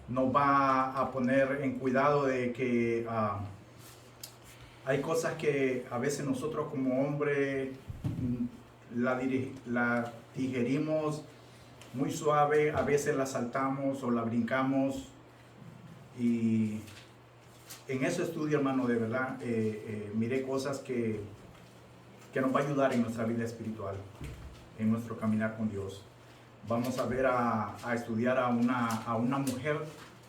nos va a poner en cuidado de que hay cosas que a veces nosotros como hombre la digerimos muy suave, a veces la saltamos o la brincamos, y en ese estudio, hermano, de verdad, miré cosas que nos va a ayudar en nuestra vida espiritual, en nuestro caminar con Dios. Vamos a ver a estudiar a una mujer,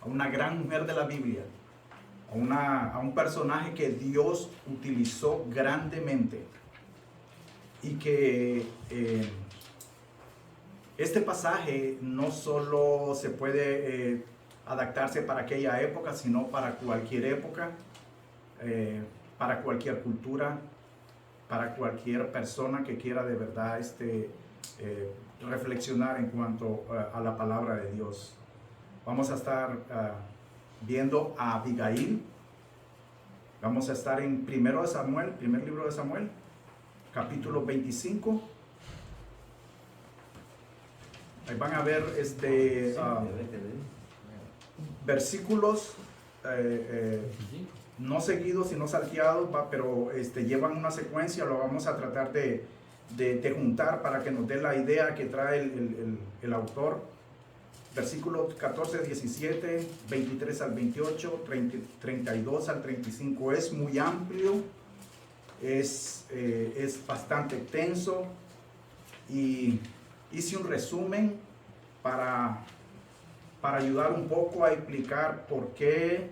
a una gran mujer de la Biblia, a un personaje que Dios utilizó grandemente, y que este pasaje no solo se puede adaptarse para aquella época, sino para cualquier época, para cualquier cultura, para cualquier persona que quiera de verdad reflexionar en cuanto a la palabra de Dios. Vamos a estar viendo a Abigail. Vamos a estar en primero de Samuel, primer libro de Samuel, capítulo 25. Ahí van a ver versículos no seguidos sino salteados, pero llevan una secuencia. Lo vamos a tratar de juntar para que nos dé la idea que trae el autor. Versículos 14, 17, 23 al 28, 32 al 35. Es muy amplio, es bastante extenso, y hice un resumen para ayudar un poco a explicar por qué,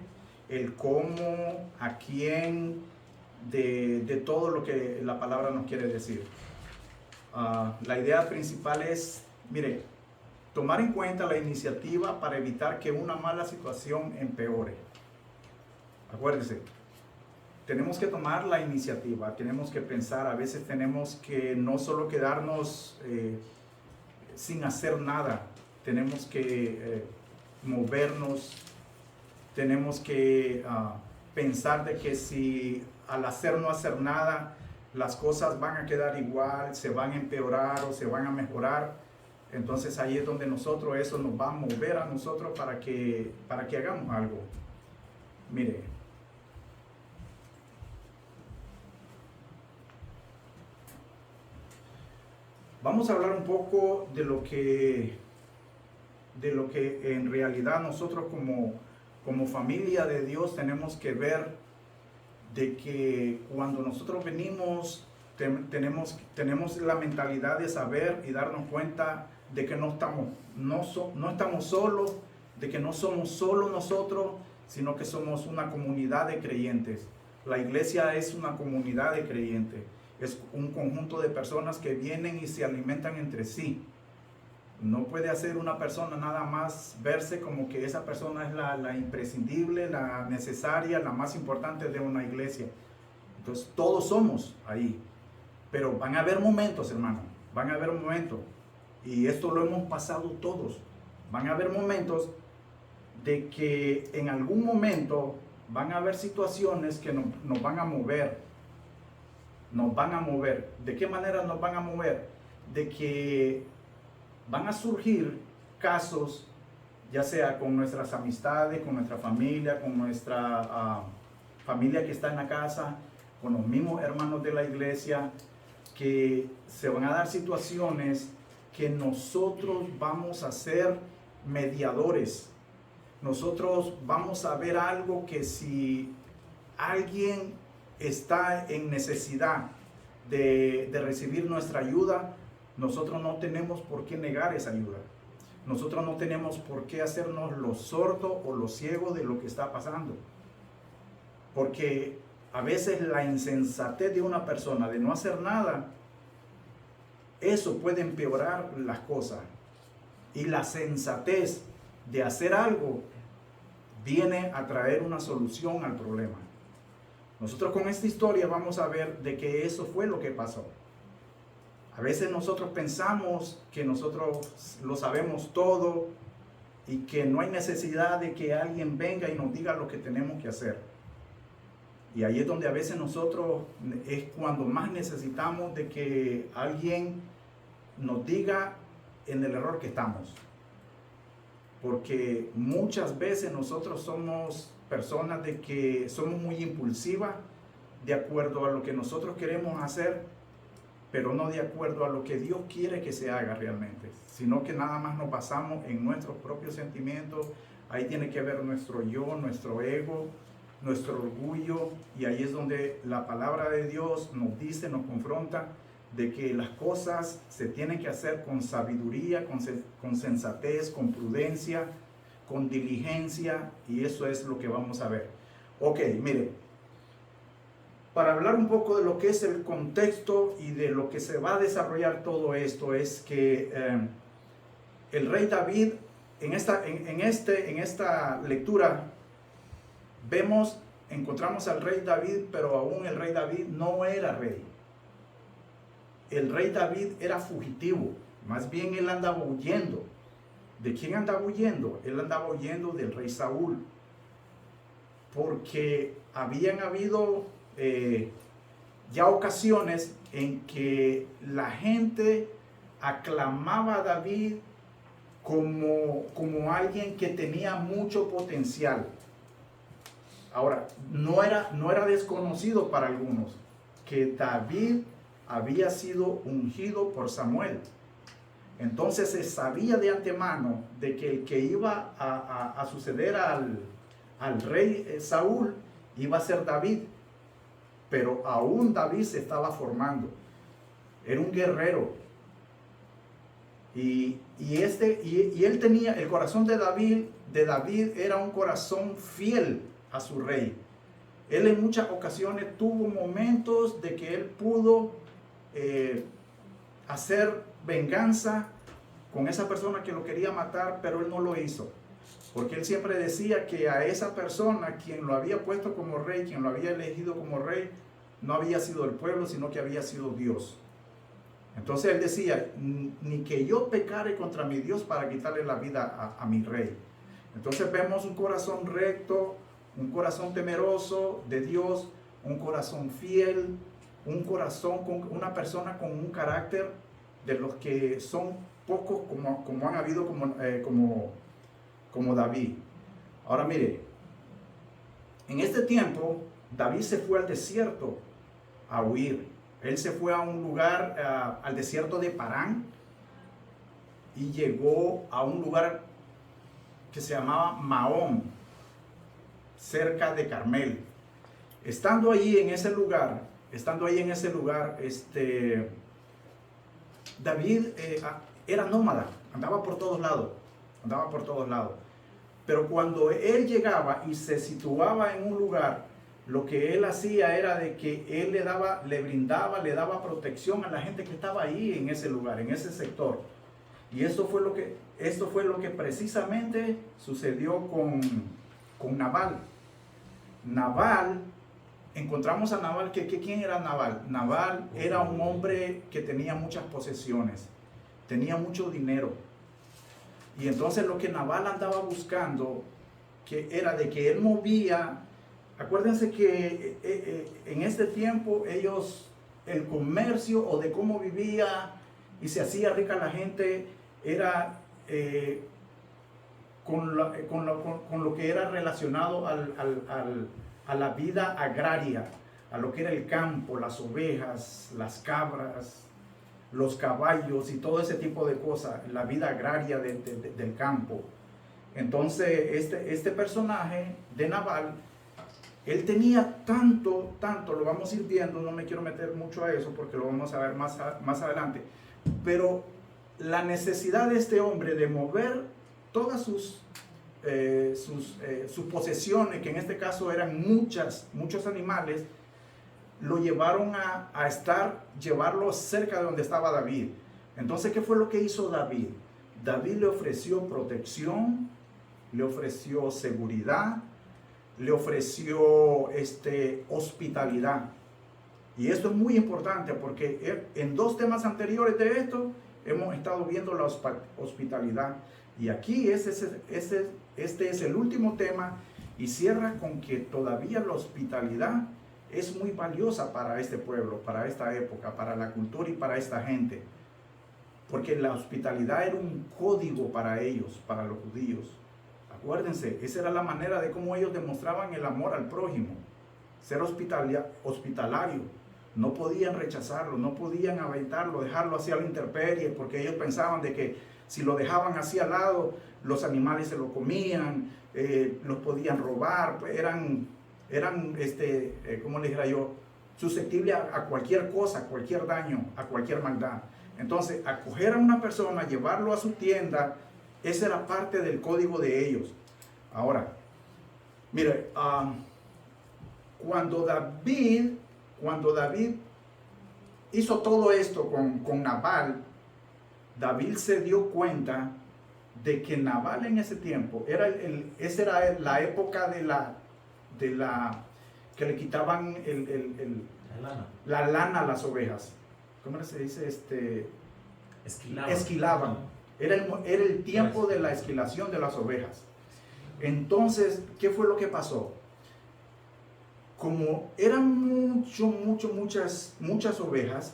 el cómo, a quién, de todo lo que la palabra nos quiere decir. La idea principal es, mire, tomar en cuenta la iniciativa para evitar que una mala situación empeore. Acuérdese, tenemos que tomar la iniciativa, tenemos que pensar. A veces tenemos que no solo quedarnos sin hacer nada, tenemos que movernos, tenemos que pensar de que si al no hacer nada, las cosas van a quedar igual, se van a empeorar o se van a mejorar. Entonces ahí es donde eso nos va a mover a nosotros para que hagamos algo. Mire, vamos a hablar un poco de lo que en realidad nosotros como familia de Dios tenemos que ver, de que cuando nosotros venimos tenemos la mentalidad de saber y darnos cuenta de que no estamos solos, de que no somos solo nosotros, sino que somos una comunidad de creyentes. La iglesia es una comunidad de creyentes, es un conjunto de personas que vienen y se alimentan entre sí. No puede hacer una persona nada más verse como que esa persona es la imprescindible, la necesaria, la más importante de una iglesia. Entonces todos somos ahí, pero van a haber momentos, hermano, van a haber momentos, y esto lo hemos pasado todos. Van a haber momentos de que en algún momento van a haber situaciones que nos van a mover. Nos van a mover. ¿De qué manera nos van a mover? De que van a surgir casos, ya sea con nuestras amistades, con nuestra familia, con nuestra familia que está en la casa, con los mismos hermanos de la iglesia, que se van a dar situaciones que nosotros vamos a ser mediadores. Nosotros vamos a ver algo que si alguien está en necesidad de recibir nuestra ayuda, nosotros no tenemos por qué negar esa ayuda. Nosotros no tenemos por qué hacernos los sordos o los ciegos de lo que está pasando. Porque a veces la insensatez de una persona de no hacer nada, eso puede empeorar las cosas. Y la sensatez de hacer algo viene a traer una solución al problema. Nosotros con esta historia vamos a ver de que eso fue lo que pasó. A veces nosotros pensamos que nosotros lo sabemos todo y que no hay necesidad de que alguien venga y nos diga lo que tenemos que hacer. Y ahí es donde a veces nosotros es cuando más necesitamos de que alguien nos diga en el error que estamos. porque muchas veces nosotros somos personas de que somos muy impulsivas de acuerdo a lo que nosotros queremos hacer, pero no de acuerdo a lo que Dios quiere que se haga realmente, sino que nada más nos basamos en nuestros propios sentimientos. Ahí tiene que ver nuestro yo, nuestro ego, nuestro orgullo, y ahí es donde la palabra de Dios nos dice, nos confronta de que las cosas se tienen que hacer con sabiduría, con sensatez, con prudencia, con diligencia, y eso es lo que vamos a ver. Ok, mire, para hablar un poco de lo que es el contexto y de lo que se va a desarrollar todo esto, es que el rey David, en esta lectura, encontramos al rey David, pero aún el rey David no era rey. El rey David era fugitivo, más bien él andaba huyendo. ¿De quién andaba huyendo? Él andaba huyendo del rey Saúl, porque habían habido ya ocasiones en que la gente aclamaba a David como alguien que tenía mucho potencial. Ahora, no era desconocido para algunos que David había sido ungido por Samuel. Entonces se sabía de antemano de que el que iba a suceder al rey Saúl iba a ser David. Pero aún David se estaba formando. Era un guerrero. Y él tenía, el corazón de David era un corazón fiel a su rey. Él en muchas ocasiones tuvo momentos de que él pudo hacer venganza con esa persona que lo quería matar, pero él no lo hizo, porque él siempre decía que a esa persona quien lo había puesto como rey, quien lo había elegido como rey, no había sido el pueblo, sino que había sido Dios. Entonces él decía, ni que yo pecare contra mi Dios para quitarle la vida a mi rey. Entonces vemos un corazón recto, un corazón temeroso de Dios, un corazón fiel, un corazón con una persona con un carácter de los que son pocos como han habido como David. Ahora mire, en este tiempo David se fue al desierto a huir. Él se fue a un lugar, al desierto de Parán, y llegó a un lugar que se llamaba Maón, cerca de Carmel. Estando ahí en ese lugar, David era nómada, andaba por todos lados. Pero cuando él llegaba y se situaba en un lugar, lo que él hacía era de que él le daba protección a la gente que estaba ahí en ese lugar, en ese sector. Y esto fue lo que precisamente sucedió con Nabal. Encontramos a Nabal, ¿quién era Nabal? Nabal era un hombre que tenía muchas posesiones, tenía mucho dinero. Y entonces lo que Nabal andaba buscando, que era de que él movía. Acuérdense que en este tiempo el comercio o de cómo vivía y se hacía rica la gente era con lo que era relacionado a la vida agraria, a lo que era el campo, las ovejas, las cabras, los caballos y todo ese tipo de cosas, la vida agraria del campo. Entonces este personaje de Nabal, él tenía tanto, lo vamos a ir viendo, no me quiero meter mucho a eso porque lo vamos a ver más adelante, pero la necesidad de este hombre de mover todas sus posesiones, que en este caso eran muchos animales, lo llevaron llevarlo cerca de donde estaba David. Entonces, ¿qué fue lo que hizo David? David le ofreció protección, le ofreció seguridad, le ofreció hospitalidad. Y esto es muy importante porque en dos temas anteriores de esto hemos estado viendo la hospitalidad. Y aquí este es el último tema, y cierra con que todavía la hospitalidad es muy valiosa para este pueblo, para esta época, para la cultura y para esta gente. porque la hospitalidad era un código para ellos, para los judíos. Acuérdense, esa era la manera de cómo ellos demostraban el amor al prójimo, ser hospitalario. No podían rechazarlo, no podían aventarlo, dejarlo así a la intemperie, porque ellos pensaban de que si lo dejaban así al lado, los animales se lo comían, los podían robar, pues eran ¿cómo les dijera yo? Susceptibles a cualquier cosa, a cualquier daño, a cualquier maldad. Entonces, acoger a una persona, llevarlo a su tienda, esa era parte del código de ellos. Ahora, mire, cuando David hizo todo esto con Nabal, David se dio cuenta de que Nabal en ese tiempo, esa era la época de la que le quitaban la lana a las ovejas. ¿Cómo se dice? Esquilaban. Era el tiempo de la esquilación de las ovejas. Entonces, ¿qué fue lo que pasó? Como eran muchas ovejas,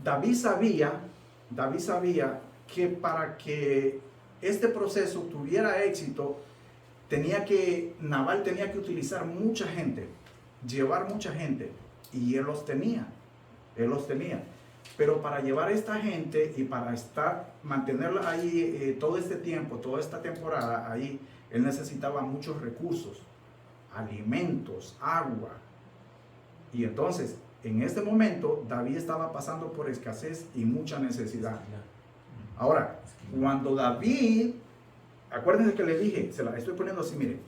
David sabía que para que este proceso tuviera éxito, Nabal tenía que utilizar mucha gente, llevar mucha gente, y él los tenía. Pero para llevar a esta gente y para mantenerla ahí todo este tiempo, toda esta temporada ahí, él necesitaba muchos recursos, alimentos, agua. Y entonces, en este momento, David estaba pasando por escasez y mucha necesidad. Ahora, cuando David, acuérdense que les dije, se la estoy poniendo así, miren.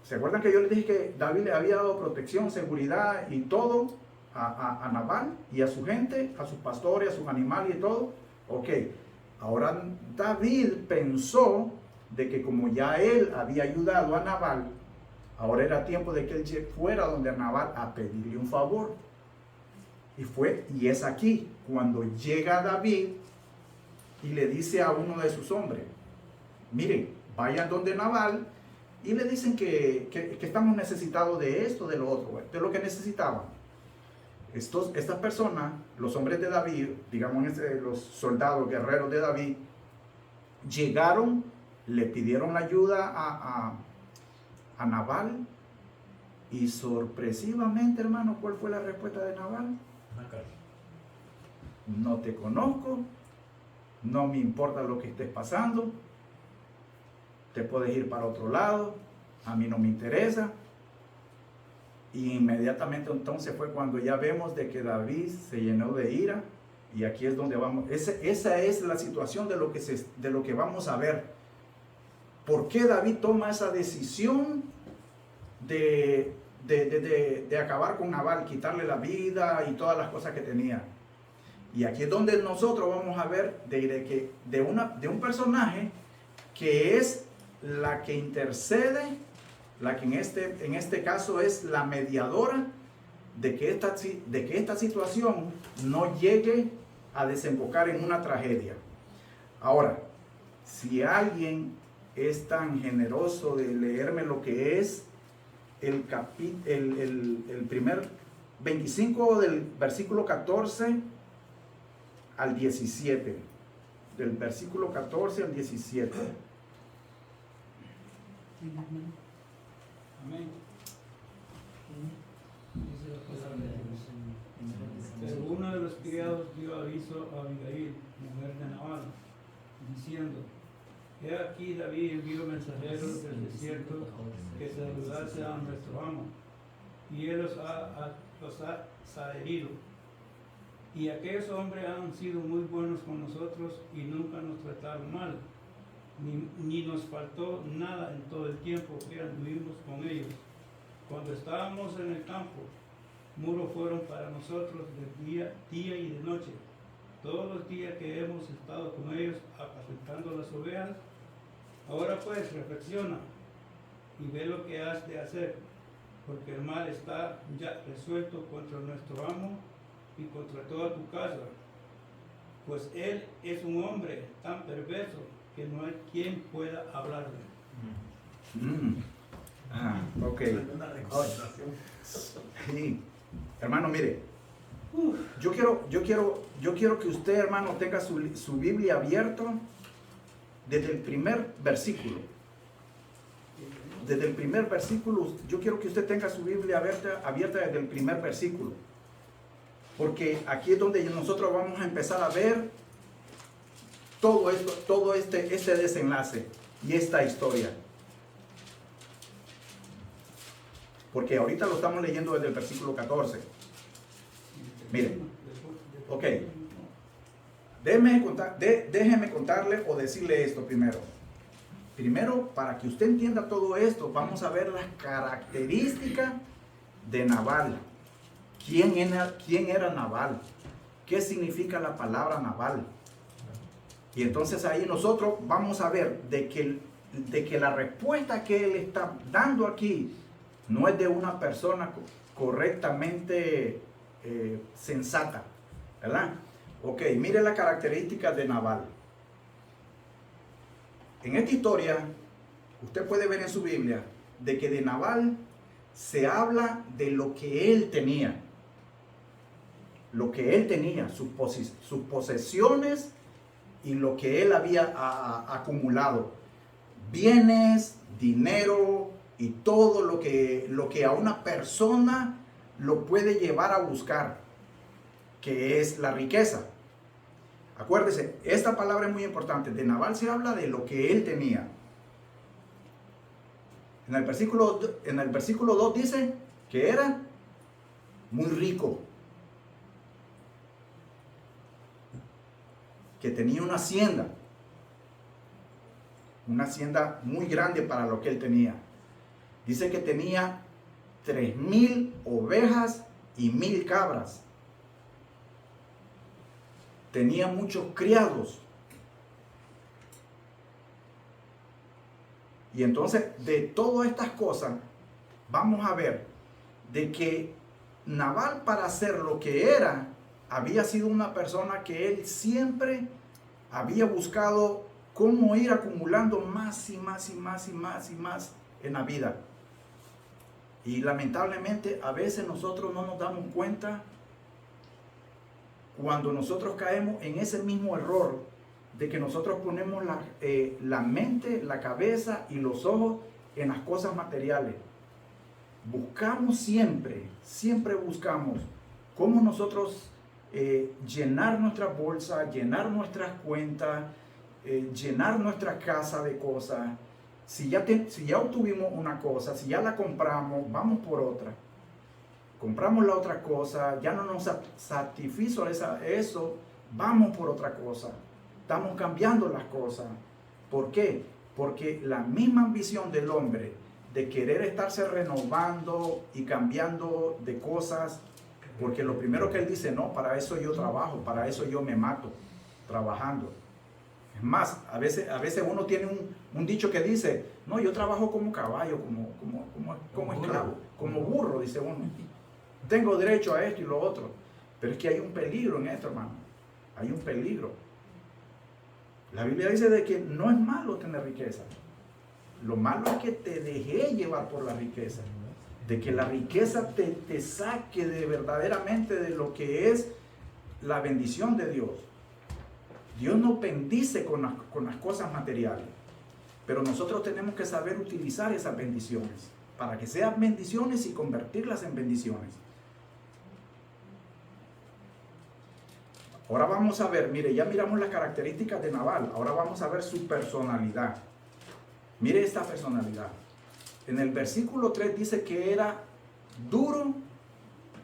¿Se acuerdan que yo les dije que David le había dado protección, seguridad y todo a Nabal y a su gente, a sus pastores, a sus animales y todo? Ok, ahora David pensó de que como ya él había ayudado a Nabal, ahora era tiempo de que él fuera donde Nabal a pedirle un favor. Y es aquí cuando llega David y le dice a uno de sus hombres, miren, vayan donde Nabal y le dicen que estamos necesitados de esto, de lo otro, de lo que necesitaban. Estas personas, los hombres de David, digamos los soldados, guerreros de David, llegaron, le pidieron ayuda a Nabal, y sorpresivamente, hermano, ¿cuál fue la respuesta de Nabal? No te conozco, no me importa lo que estés pasando, te puedes ir para otro lado, a mí no me interesa. Y inmediatamente entonces fue cuando ya vemos de que David se llenó de ira, y aquí es donde vamos, esa es la situación de lo que vamos a ver. ¿Por qué David toma esa decisión de acabar con Nabal, quitarle la vida y todas las cosas que tenía? Y aquí es donde nosotros vamos a ver de un personaje que es la que intercede, la que en este caso es la mediadora de que esta situación no llegue a desembocar en una tragedia. Ahora, si alguien es tan generoso de leerme lo que es el primer 25 del versículo 14 al 17, del versículo 14 al 17. Amén. Pero uno de los criados dio aviso a Abigail, mujer de Nabal, diciendo: He aquí David envió mensajeros del desierto que saludase a nuestro amo, y él los ha herido. Y aquellos hombres han sido muy buenos con nosotros y nunca nos trataron mal, ni nos faltó nada en todo el tiempo que anduvimos con ellos. Cuando estábamos en el campo, muros fueron para nosotros de día y de noche. Todos los días que hemos estado con ellos apacentando las ovejas. Ahora pues reflexiona y ve lo que has de hacer, porque el mal está ya resuelto contra nuestro amo y contra toda tu casa, pues él es un hombre tan perverso que no hay quien pueda hablarle. Ok. Sí. Hermano, mire, Yo quiero que usted, hermano, tenga su Biblia abierta desde el primer versículo. Desde el primer versículo, yo quiero que usted tenga su Biblia abierta desde el primer versículo. Porque aquí es donde nosotros vamos a empezar a ver todo esto, todo este desenlace y esta historia. Porque ahorita lo estamos leyendo desde el versículo 14. Miren, ok. Déjeme contarle o decirle esto primero. Primero, para que usted entienda todo esto, vamos a ver las características de Nabal. ¿Quién era Nabal? ¿Qué significa la palabra Nabal? Y entonces ahí nosotros vamos a ver de que la respuesta que él está dando aquí no es de una persona correctamente sensata, ¿verdad? Ok, mire las características de Nabal. En esta historia, usted puede ver en su Biblia de que de Nabal se habla de lo que él tenía. Lo que él tenía, sus posesiones y lo que él había acumulado. Bienes, dinero y todo lo que a una persona lo puede llevar a buscar, que es la riqueza. Acuérdese, esta palabra es muy importante. De Nabal se habla de lo que él tenía. En el versículo 2 dice que era muy rico, que tenía una hacienda muy grande para lo que él tenía. Dice que tenía 3,000 ovejas y 1,000 cabras. Tenía muchos criados. Y entonces, de todas estas cosas, vamos a ver de que Nabal, para ser lo que era, había sido una persona que él siempre había buscado cómo ir acumulando más y más y más y más y más en la vida. Y lamentablemente a veces nosotros no nos damos cuenta cuando nosotros caemos en ese mismo error de que nosotros ponemos la mente, la cabeza y los ojos en las cosas materiales. Buscamos siempre buscamos cómo nosotros llenar nuestra bolsa, llenar nuestras cuentas, llenar nuestra casa de cosas. Si ya obtuvimos una cosa, si ya la compramos, vamos por otra. Compramos la otra cosa, ya no nos satisfizo eso, vamos por otra cosa. Estamos cambiando las cosas. ¿Por qué? Porque la misma ambición del hombre de querer estarse renovando y cambiando de cosas, porque lo primero que él dice, no, para eso yo trabajo, para eso yo me mato trabajando. Es más, a veces uno tiene un dicho que dice, no, yo trabajo como caballo, como esclavo, como burro, dice uno. Tengo derecho a esto y lo otro. Pero es que hay un peligro en esto, hermano. Hay un peligro. La Biblia dice de que no es malo tener riqueza. Lo malo es que te dejé llevar por la riqueza. De que la riqueza te saque verdaderamente de lo que es la bendición de Dios. Dios nos bendice con las cosas materiales. Pero nosotros tenemos que saber utilizar esas bendiciones para que sean bendiciones y convertirlas en bendiciones. Ahora vamos a ver, mire, ya miramos las características de Nabal. Ahora vamos a ver su personalidad. Mire esta personalidad. En el versículo 3 dice que era duro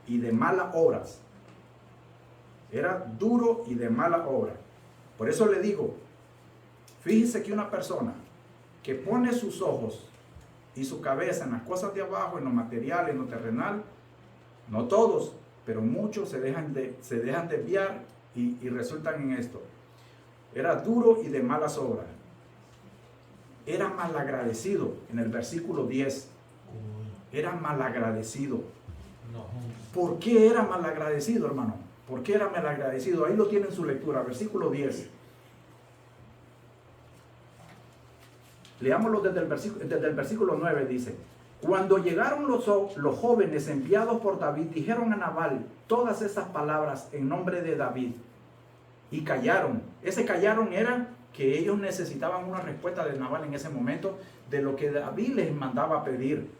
y de malas obras. Era duro y de mala obra. Por eso le digo, fíjese que una persona que pone sus ojos y su cabeza en las cosas de abajo, en lo material, en lo terrenal, no todos, pero muchos se dejan desviar y resultan en esto. Era duro y de malas obras. Era malagradecido, en el versículo 10. Era malagradecido. ¿Por qué era malagradecido, hermano? ¿Por qué era malagradecido? Ahí lo tiene en su lectura, versículo 10. Leámoslo desde el versículo 9, dice: Cuando llegaron los jóvenes enviados por David, dijeron a Nabal todas esas palabras en nombre de David y callaron. Ese callaron era que ellos necesitaban una respuesta de Nabal en ese momento de lo que David les mandaba pedir.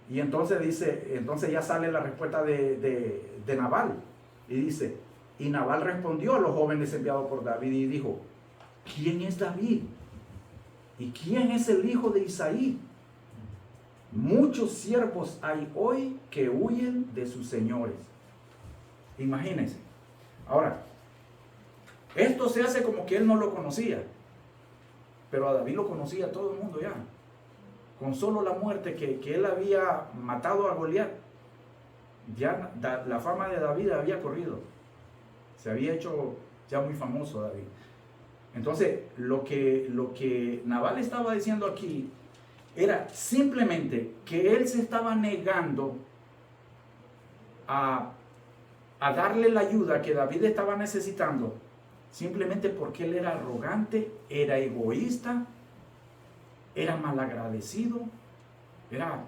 Y entonces dice, entonces ya sale la respuesta de Nabal. Y dice, y Nabal respondió a los jóvenes enviados por David y dijo, ¿quién es David? ¿Y quién es el hijo de Isaí? Muchos siervos hay hoy que huyen de sus señores. Imagínense. Ahora, esto se hace como que él no lo conocía. Pero a David lo conocía todo el mundo ya. Con solo la muerte que él había matado a Goliat, ya la fama de David había corrido. Se había hecho ya muy famoso David. Entonces, lo que Nabal estaba diciendo aquí era simplemente que él se estaba negando a darle la ayuda que David estaba necesitando, simplemente porque él era arrogante, era egoísta, era malagradecido, era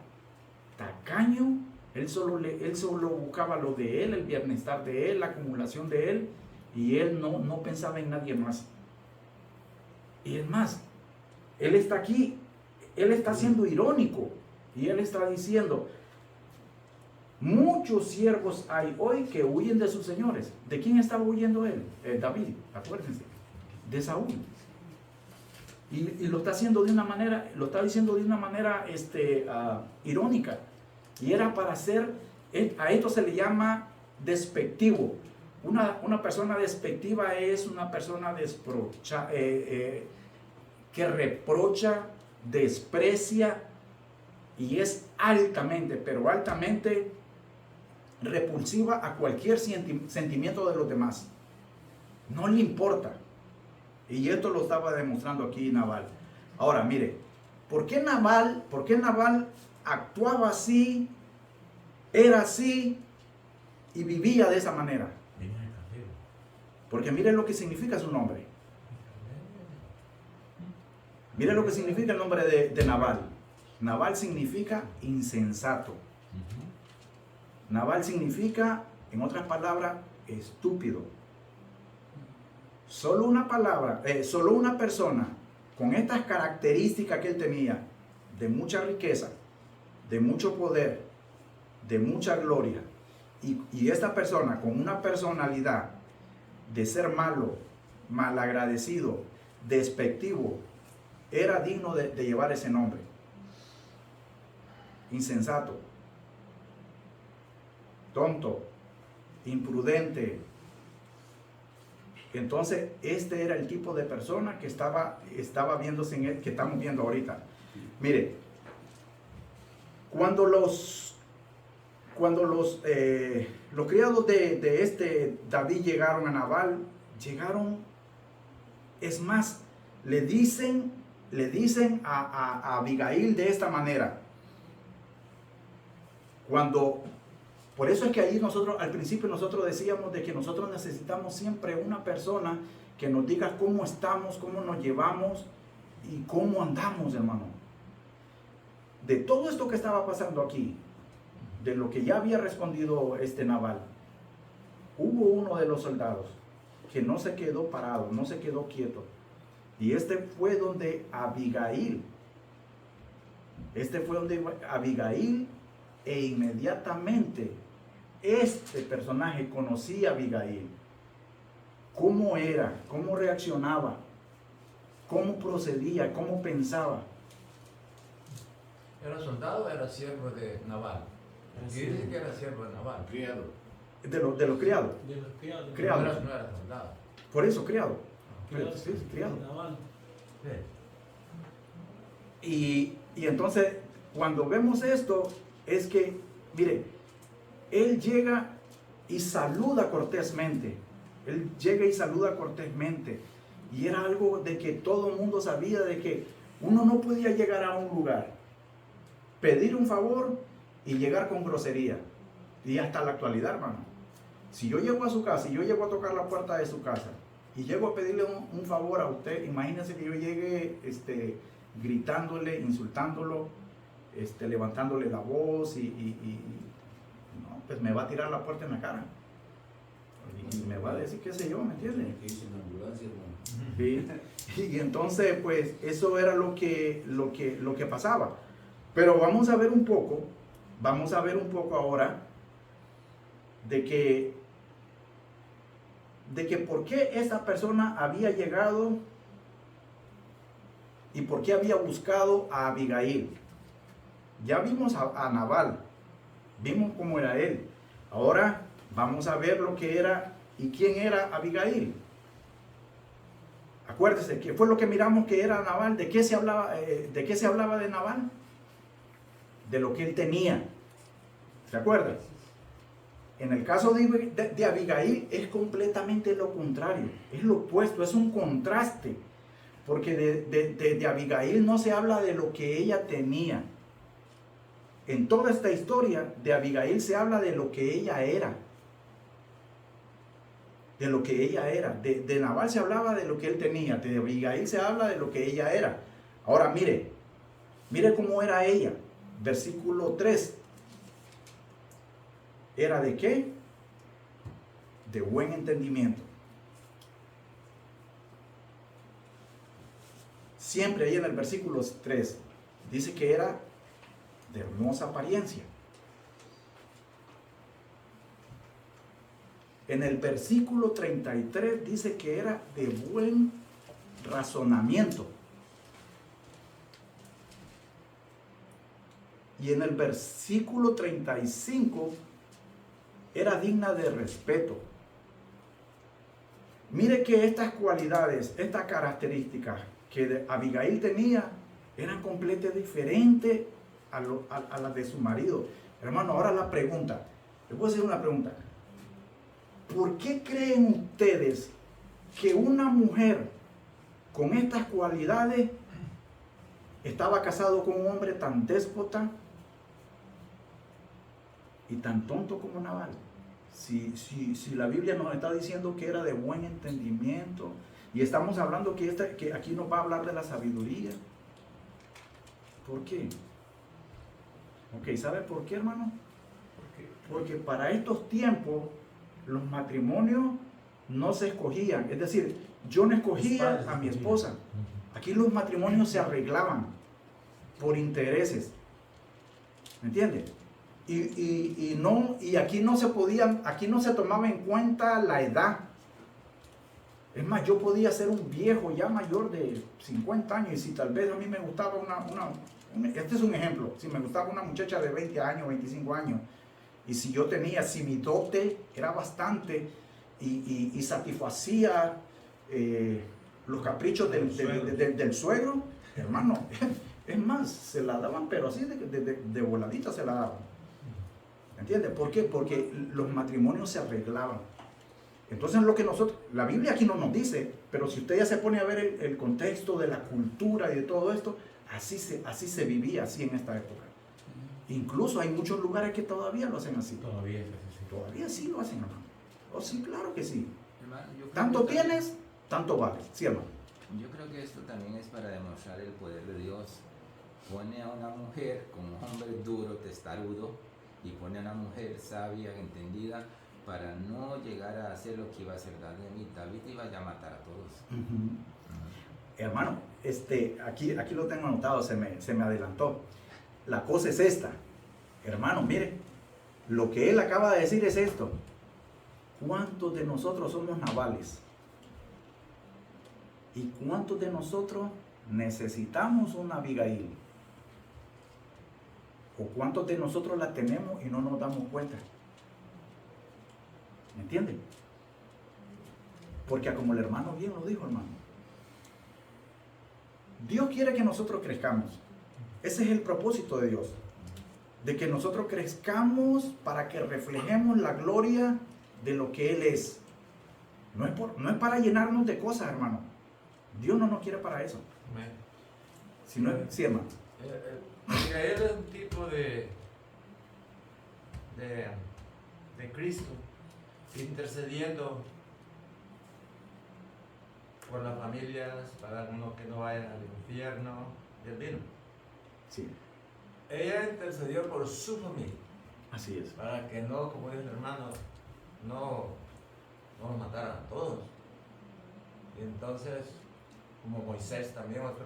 tacaño. Él solo buscaba lo de él, el bienestar de él, la acumulación de él, y él no pensaba en nadie más. Y es más, él está aquí, él está siendo irónico, y él está diciendo, muchos siervos hay hoy que huyen de sus señores. ¿De quién estaba huyendo él? David, acuérdense, de Saúl. Y lo está haciendo de una manera, lo está diciendo de una manera irónica. Y era para hacer, a esto se le llama despectivo. Una persona despectiva es una persona que reprocha, desprecia y es altamente, pero altamente repulsiva a cualquier sentimiento de los demás. No le importa. Y esto lo estaba demostrando aquí Nabal. Ahora, mire, ¿por qué Nabal actuaba así, era así y vivía de esa manera? Porque mire lo que significa su nombre. Mire lo que significa el nombre de Nabal. Nabal significa insensato. Nabal significa, en otras palabras, estúpido. Solo una persona con estas características que él tenía, de mucha riqueza, de mucho poder, de mucha gloria, y esta persona con una personalidad de ser malo, malagradecido, despectivo, era digno de llevar ese nombre. Insensato, tonto, imprudente. Entonces, este era el tipo de persona que estaba viéndose en él, que estamos viendo ahorita. Mire, cuando los criados de este David llegaron a Nabal, es más, le dicen a Abigail de esta manera. Por eso es que ahí al principio nosotros decíamos de que nosotros necesitamos siempre una persona que nos diga cómo estamos, cómo nos llevamos y cómo andamos, hermano. De todo esto que estaba pasando aquí, de lo que ya había respondido Nabal, hubo uno de los soldados que no se quedó parado, no se quedó quieto. Y fue donde Abigail, e inmediatamente este personaje conocía a Abigail. Cómo era, cómo reaccionaba, cómo procedía, cómo pensaba. ¿Era soldado o era siervo de Nabal? Y dice que era siervo de Nabal. Criado. De los criados. De los criados. Criado. No era soldado. Por eso, criado. Criados, Sí, criado. Nabal. Sí. Y entonces, cuando vemos esto, es que, mire, él llega y saluda cortésmente. Y era algo de que todo el mundo sabía, de que uno no podía llegar a un lugar, pedir un favor y llegar con grosería. Y hasta la actualidad, hermano. Si yo llego a su casa y yo llego a tocar la puerta de su casa y llego a pedirle un favor a usted, imagínense que yo llegue gritándole, insultándolo, levantándole la voz no, pues me va a tirar la puerta en la cara. Y me va a decir qué sé yo, ¿me entiendes? Sí. Y entonces, pues, eso era lo que pasaba. Pero vamos a ver un poco ahora de que por qué esa persona había llegado y por qué había buscado a Abigail. Ya vimos a Nabal, vimos cómo era él. Ahora vamos a ver lo que era y quién era Abigail. Acuérdese, ¿qué fue lo que miramos que era Nabal? ¿De qué se hablaba de Nabal? De lo que él tenía. ¿Se acuerdan? En el caso de Abigail es completamente lo contrario, es lo opuesto, es un contraste. Porque de Abigail no se habla de lo que ella tenía. En toda esta historia de Abigail se habla de lo que ella era. De lo que ella era. De Nabal se hablaba de lo que él tenía. De Abigail se habla de lo que ella era. Ahora mire cómo era ella. Versículo 3. ¿Era de qué? De buen entendimiento. Siempre ahí en el versículo 3 dice que era de hermosa apariencia. En el versículo 33 dice que era de buen razonamiento. Y en el versículo 35 era digna de respeto. Mire que estas cualidades, estas características que Abigail tenía eran completamente diferentes a las de su marido. Hermano, ahora la pregunta, les voy a hacer una pregunta. ¿Por qué creen ustedes que una mujer con estas cualidades estaba casado con un hombre tan déspota y tan tonto como Nabal? Si la Biblia nos está diciendo que era de buen entendimiento y estamos hablando que aquí nos va a hablar de la sabiduría. ¿Por qué? Ok, ¿sabe por qué, hermano? Porque para estos tiempos los matrimonios no se escogían. Es decir, yo no escogía a mi esposa. Aquí los matrimonios se arreglaban por intereses. ¿Me entiendes? Y aquí no se tomaba en cuenta la edad. Es más, yo podía ser un viejo ya mayor de 50 años y si tal vez a mí me gustaba este es un ejemplo, si me gustaba una muchacha de 20 años, 25 años, y si mi dote era bastante y satisfacía los caprichos del suegro, hermano, es más, se la daban, pero así de voladita se la daban. ¿Entiendes? ¿Por qué? Porque los matrimonios se arreglaban. Entonces la Biblia aquí no nos dice, pero si usted ya se pone a ver el contexto de la cultura y de todo esto, así se vivía así en esta época. Incluso hay muchos lugares que todavía lo hacen así. Todavía sí lo hacen, hermano. Oh, sí, claro que sí. Hermano, Tanto tienes, tanto vales. Sí, hermano. Yo creo que esto también es para demostrar el poder de Dios. Pone a una mujer con un hombre duro, testarudo, y pone a una mujer sabia, entendida, para no llegar a hacer lo que iba a hacer David. David iba ya a matar a todos. Hermano, aquí lo tengo anotado, se me adelantó. La cosa es esta. Hermano, mire, lo que él acaba de decir es esto. ¿Cuántos de nosotros somos Nabales? ¿Y cuántos de nosotros necesitamos una Abigail? ¿O cuántos de nosotros la tenemos y no nos damos cuenta? ¿Me entienden? Porque como el hermano bien lo dijo, hermano, Dios quiere que nosotros crezcamos. Ese es el propósito de Dios. De que nosotros crezcamos para que reflejemos la gloria de lo que Él es. No es para llenarnos de cosas, hermano. Dios no nos quiere para eso. Sí, hermano. Él es un tipo de Cristo, intercediendo por las familias, para uno que no vayan al infierno, del vino. Sí, Ella intercedió por su familia, así es. para que no, como dice el hermano, no nos mataran a todos. Y entonces, como Moisés también, otro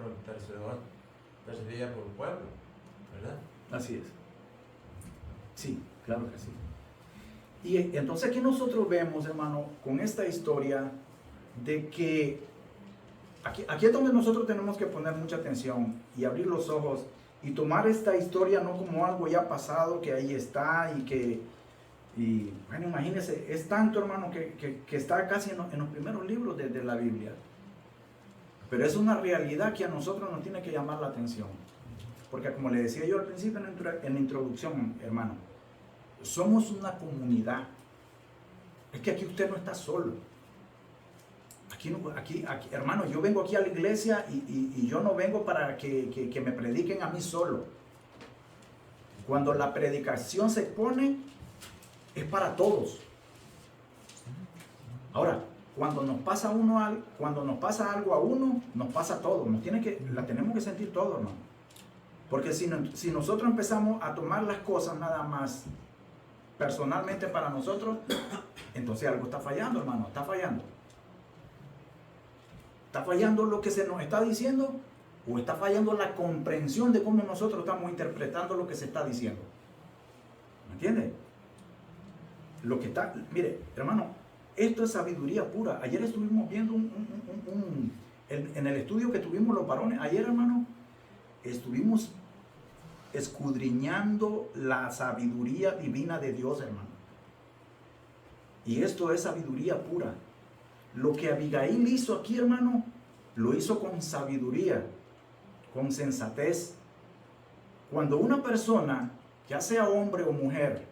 intercedía por el pueblo, ¿verdad? Así es. Sí, claro que sí. Y entonces aquí nosotros vemos, hermano, con esta historia de que aquí es donde nosotros tenemos que poner mucha atención y abrir los ojos y tomar esta historia no como algo ya pasado que ahí está y bueno, imagínense, es tanto, hermano, que está casi en los primeros libros de la Biblia. Pero es una realidad que a nosotros nos tiene que llamar la atención. Porque como le decía yo al principio en la introducción, hermano, somos una comunidad. Es que aquí usted no está solo. Aquí, hermano, yo vengo aquí a la iglesia y yo no vengo para que me prediquen a mí solo. Cuando la predicación se pone, es para todos. Ahora, cuando nos pasa algo a uno, nos pasa a todos. La tenemos que sentir todos, hermano. Porque si nosotros empezamos a tomar las cosas nada más personalmente para nosotros, entonces algo está fallando, hermano, está fallando. ¿Está fallando lo que se nos está diciendo? ¿O está fallando la comprensión de cómo nosotros estamos interpretando lo que se está diciendo? ¿Me entiende? Mire, hermano, esto es sabiduría pura. Ayer estuvimos viendo en el estudio que tuvimos los varones, ayer, hermano, estuvimos escudriñando la sabiduría divina de Dios, hermano. Y esto es sabiduría pura. Lo que Abigail hizo aquí, hermano, lo hizo con sabiduría, con sensatez. Cuando una persona, ya sea hombre o mujer,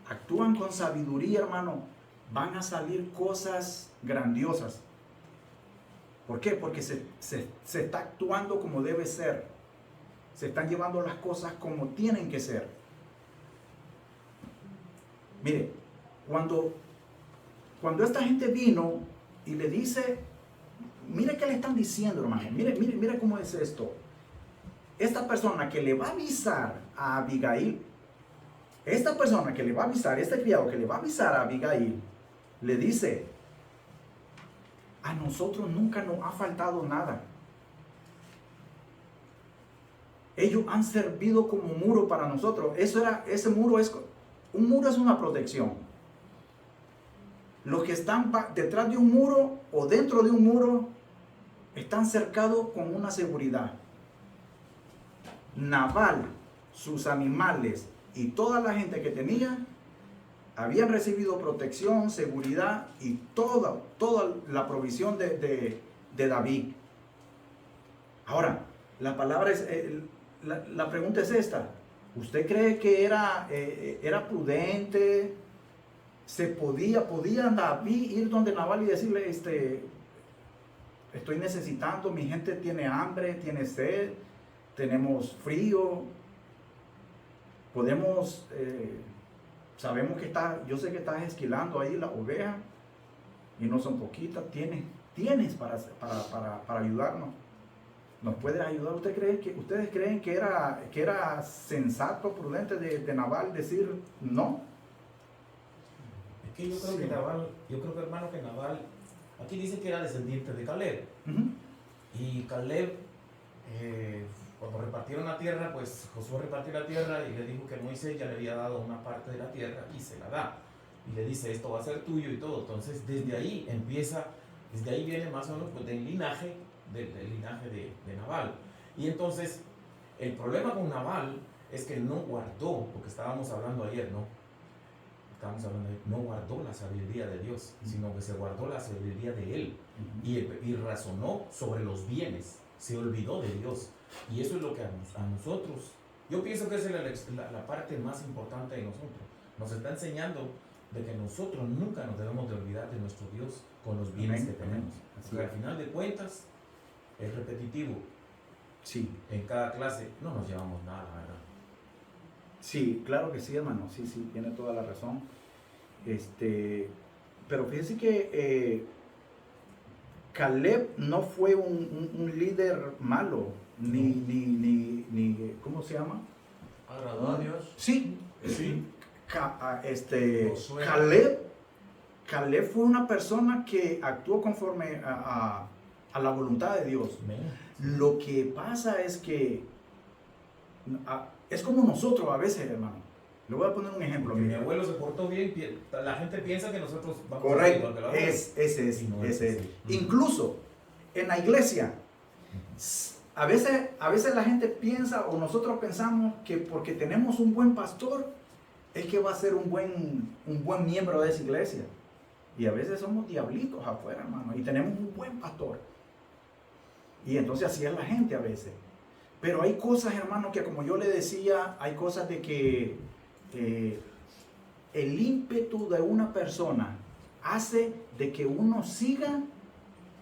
actúan con sabiduría, hermano, van a salir cosas grandiosas. ¿Por qué? Porque se está actuando como debe ser. Se están llevando las cosas como tienen que ser. Mire, cuando esta gente vino y le dice, mire qué le están diciendo, hermano, mire cómo es esto. Esta persona que le va a avisar a Abigail, esta persona que le va a avisar, este criado que le va a avisar a Abigail, le dice, a nosotros nunca nos ha faltado nada. Ellos han servido como muro para nosotros. Un muro es una protección. Los que están detrás de un muro o dentro de un muro están cercados con una seguridad. Nabal, sus animales y toda la gente que tenía habían recibido protección, seguridad y toda la provisión de David. Ahora, la pregunta es esta. ¿Usted cree que era prudente? ¿Podía David ir donde Nabal y decirle, estoy necesitando, mi gente tiene hambre, tiene sed, tenemos frío, sabemos que yo sé que estás esquilando ahí la oveja y no son poquitas, tienes para ayudarnos? ¿Nos puedes ayudar? ¿Ustedes creen que era sensato, prudente de Nabal decir no? Es que yo creo que hermano, que Nabal, aquí dice que era descendiente de Caleb. Y Caleb, cuando repartieron la tierra, pues Josué repartió la tierra y le dijo que Moisés ya le había dado una parte de la tierra y se la da. Y le dice, esto va a ser tuyo y todo. Entonces, desde ahí viene más o menos pues, del linaje de Nabal. Y entonces, el problema con Nabal es que no guardó, porque estábamos hablando ayer, no guardó la sabiduría de Dios, sino que se guardó la sabiduría de él y razonó sobre los bienes, se olvidó de Dios. Y eso es lo que a nosotros, yo pienso que esa es la parte más importante de nosotros. Nos está enseñando de que nosotros nunca nos debemos de olvidar de nuestro Dios con los bienes que tenemos. Porque al final de cuentas es repetitivo. Sí. En cada clase no nos llevamos nada, ¿verdad? Sí, claro que sí, hermano. Sí, tiene toda la razón. Pero fíjese que Caleb no fue un líder malo, ni, ¿cómo se llama? Agradó a Dios. Sí, sí. Josué. Caleb fue una persona que actuó conforme a la voluntad de Dios. Amén. Lo que pasa es que es como nosotros a veces, hermano. Le voy a poner un ejemplo. Porque mi mire. abuelo se portó bien, la gente piensa que nosotros vamos Correcto, a hacer igual que el abuelo. ese es. Y no es así. Incluso en la iglesia, a veces la gente piensa o nosotros pensamos que porque tenemos un buen pastor es que va a ser un buen miembro de esa iglesia. Y a veces somos diablitos afuera, hermano, y tenemos un buen pastor. Y entonces así es la gente a veces. Pero hay cosas, hermano, que como yo le decía, hay cosas de que el ímpetu de una persona hace de que uno siga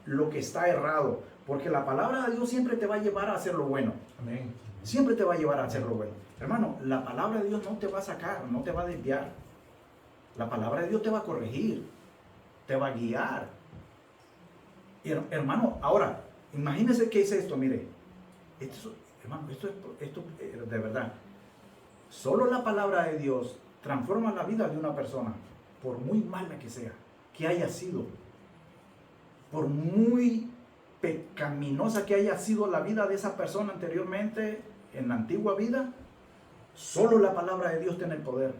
lo que está errado. Porque la palabra de Dios siempre te va a llevar a hacer lo bueno. Amén. Siempre te va a llevar a hacer lo bueno. Hermano, la palabra de Dios no te va a sacar, no te va a desviar. La palabra de Dios te va a corregir, te va a guiar. Y, hermano, ahora, imagínese qué es esto, mire. Hermano, esto de verdad. Solo la palabra de Dios transforma la vida de una persona, por muy mala que sea, que haya sido, por muy pecaminosa que haya sido la vida de esa persona anteriormente, en la antigua vida, solo la palabra de Dios tiene el poder.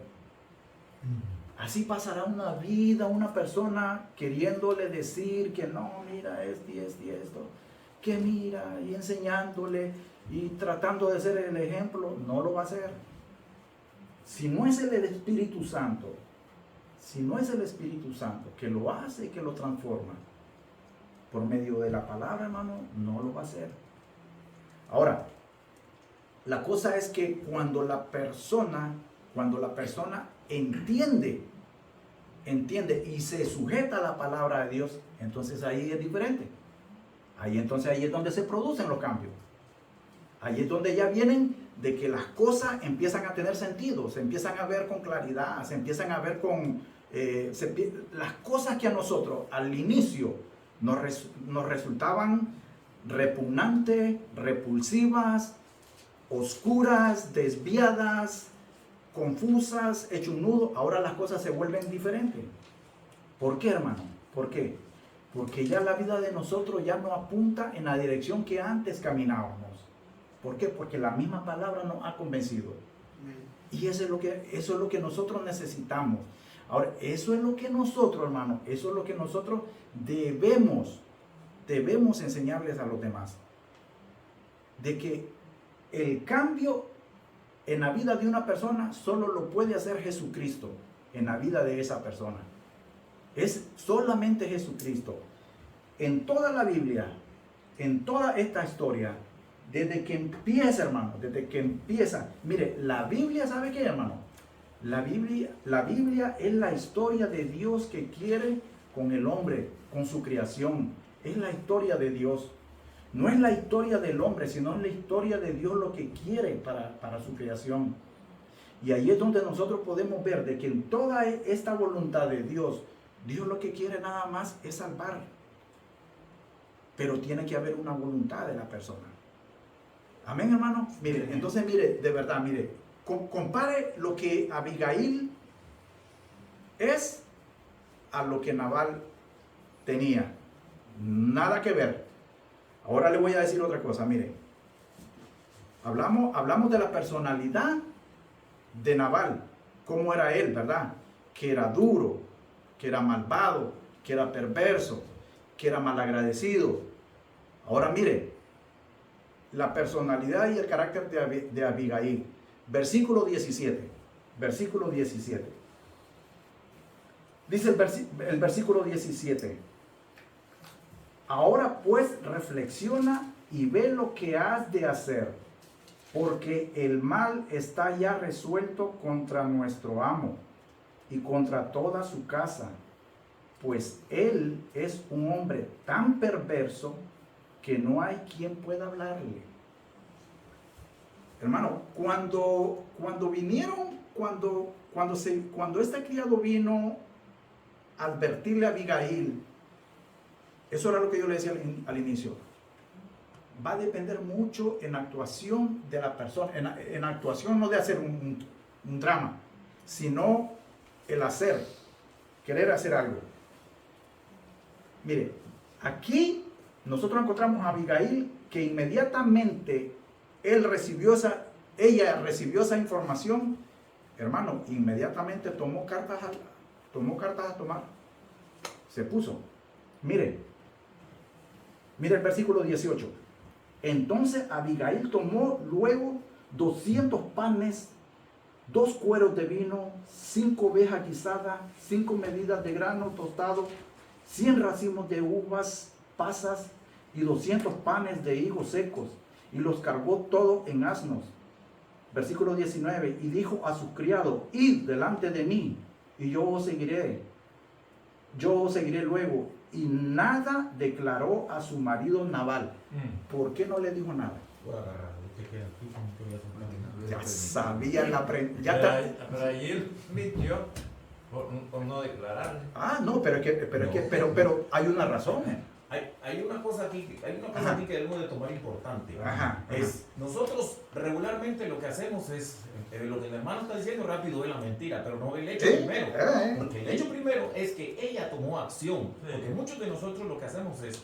Así pasará una vida, una persona queriéndole decir que no, mira esto y esto y esto, que mira, y enseñándole y tratando de ser el ejemplo, no lo va a hacer. Si no es el Espíritu Santo, que lo hace y que lo transforma, por medio de la palabra, hermano, no lo va a hacer. Ahora, la cosa es que cuando la persona entiende y se sujeta a la palabra de Dios, entonces ahí es diferente. Ahí es donde se producen los cambios. Ahí es donde ya vienen de que las cosas empiezan a tener sentido, se empiezan a ver con claridad, se empiezan a ver con las cosas que a nosotros al inicio nos resultaban repugnantes, repulsivas, oscuras, desviadas, confusas, hecho un nudo. Ahora las cosas se vuelven diferentes. ¿Por qué, hermano? ¿Por qué? Porque ya la vida de nosotros ya no apunta en la dirección que antes caminábamos. ¿Por qué? Porque la misma palabra nos ha convencido. Y eso es lo que nosotros necesitamos. Ahora, eso es lo que nosotros, hermano, eso es lo que nosotros debemos enseñarles a los demás. De que el cambio en la vida de una persona solo lo puede hacer Jesucristo en la vida de esa persona. Es solamente Jesucristo. En toda la Biblia, en toda esta historia, desde que empieza, hermano, mire, la Biblia, ¿sabe qué, hermano? La Biblia es la historia de Dios que quiere con el hombre, con su creación. Es la historia de Dios. No es la historia del hombre, sino es la historia de Dios lo que quiere para su creación. Y ahí es donde nosotros podemos ver de que en toda esta voluntad de Dios, Dios lo que quiere nada más es salvar. Pero tiene que haber una voluntad de la persona. Amén, hermano. Mire, entonces mire, de verdad, mire, compare lo que Abigail es a lo que Nabal tenía. Nada que ver. Ahora le voy a decir otra cosa, mire. Hablamos de la personalidad de Nabal, cómo era él, ¿verdad? Que era duro, que era malvado, que era perverso, que era malagradecido. Ahora mire, la personalidad y el carácter de Abigail. Versículo 17. Versículo 17. Dice el versículo 17. Ahora pues reflexiona y ve lo que has de hacer, porque el mal está ya resuelto contra nuestro amo y contra toda su casa, pues él es un hombre tan perverso que no hay quien pueda hablarle. Hermano, cuando este criado vino a advertirle a Abigail Eso era lo que yo le decía al inicio. Va a depender mucho en actuación de la persona, en actuación no de hacer un drama, sino el hacer, querer hacer algo. Mire, aquí nosotros encontramos a Abigail que inmediatamente ella recibió esa información, hermano, inmediatamente tomó cartas a tomar, se puso. Mire el versículo 18. Entonces Abigail tomó luego 200 panes, 2 cueros de vino, 5 ovejas guisadas, 5 medidas de grano tostado, 100 racimos de uvas pasas y 200 panes de higos secos, y los cargó todo en asnos. Versículo 19, y dijo a sus criados, id delante de mí, y yo os seguiré luego. Y nada declaró a su marido Nabal. ¿Por qué no le dijo nada? Voy a agarrar, que queda aquí, como que voy a Ya soltar. sabía la Pero allí mintió por no declarar. no, pero hay una razón. Hay una cosa aquí que debemos de tomar importante. Ajá. Es, nosotros regularmente lo que hacemos es, lo que el hermano está diciendo rápido es la mentira, pero no el hecho primero. Porque el hecho primero es que ella tomó acción. Porque muchos de nosotros lo que hacemos es,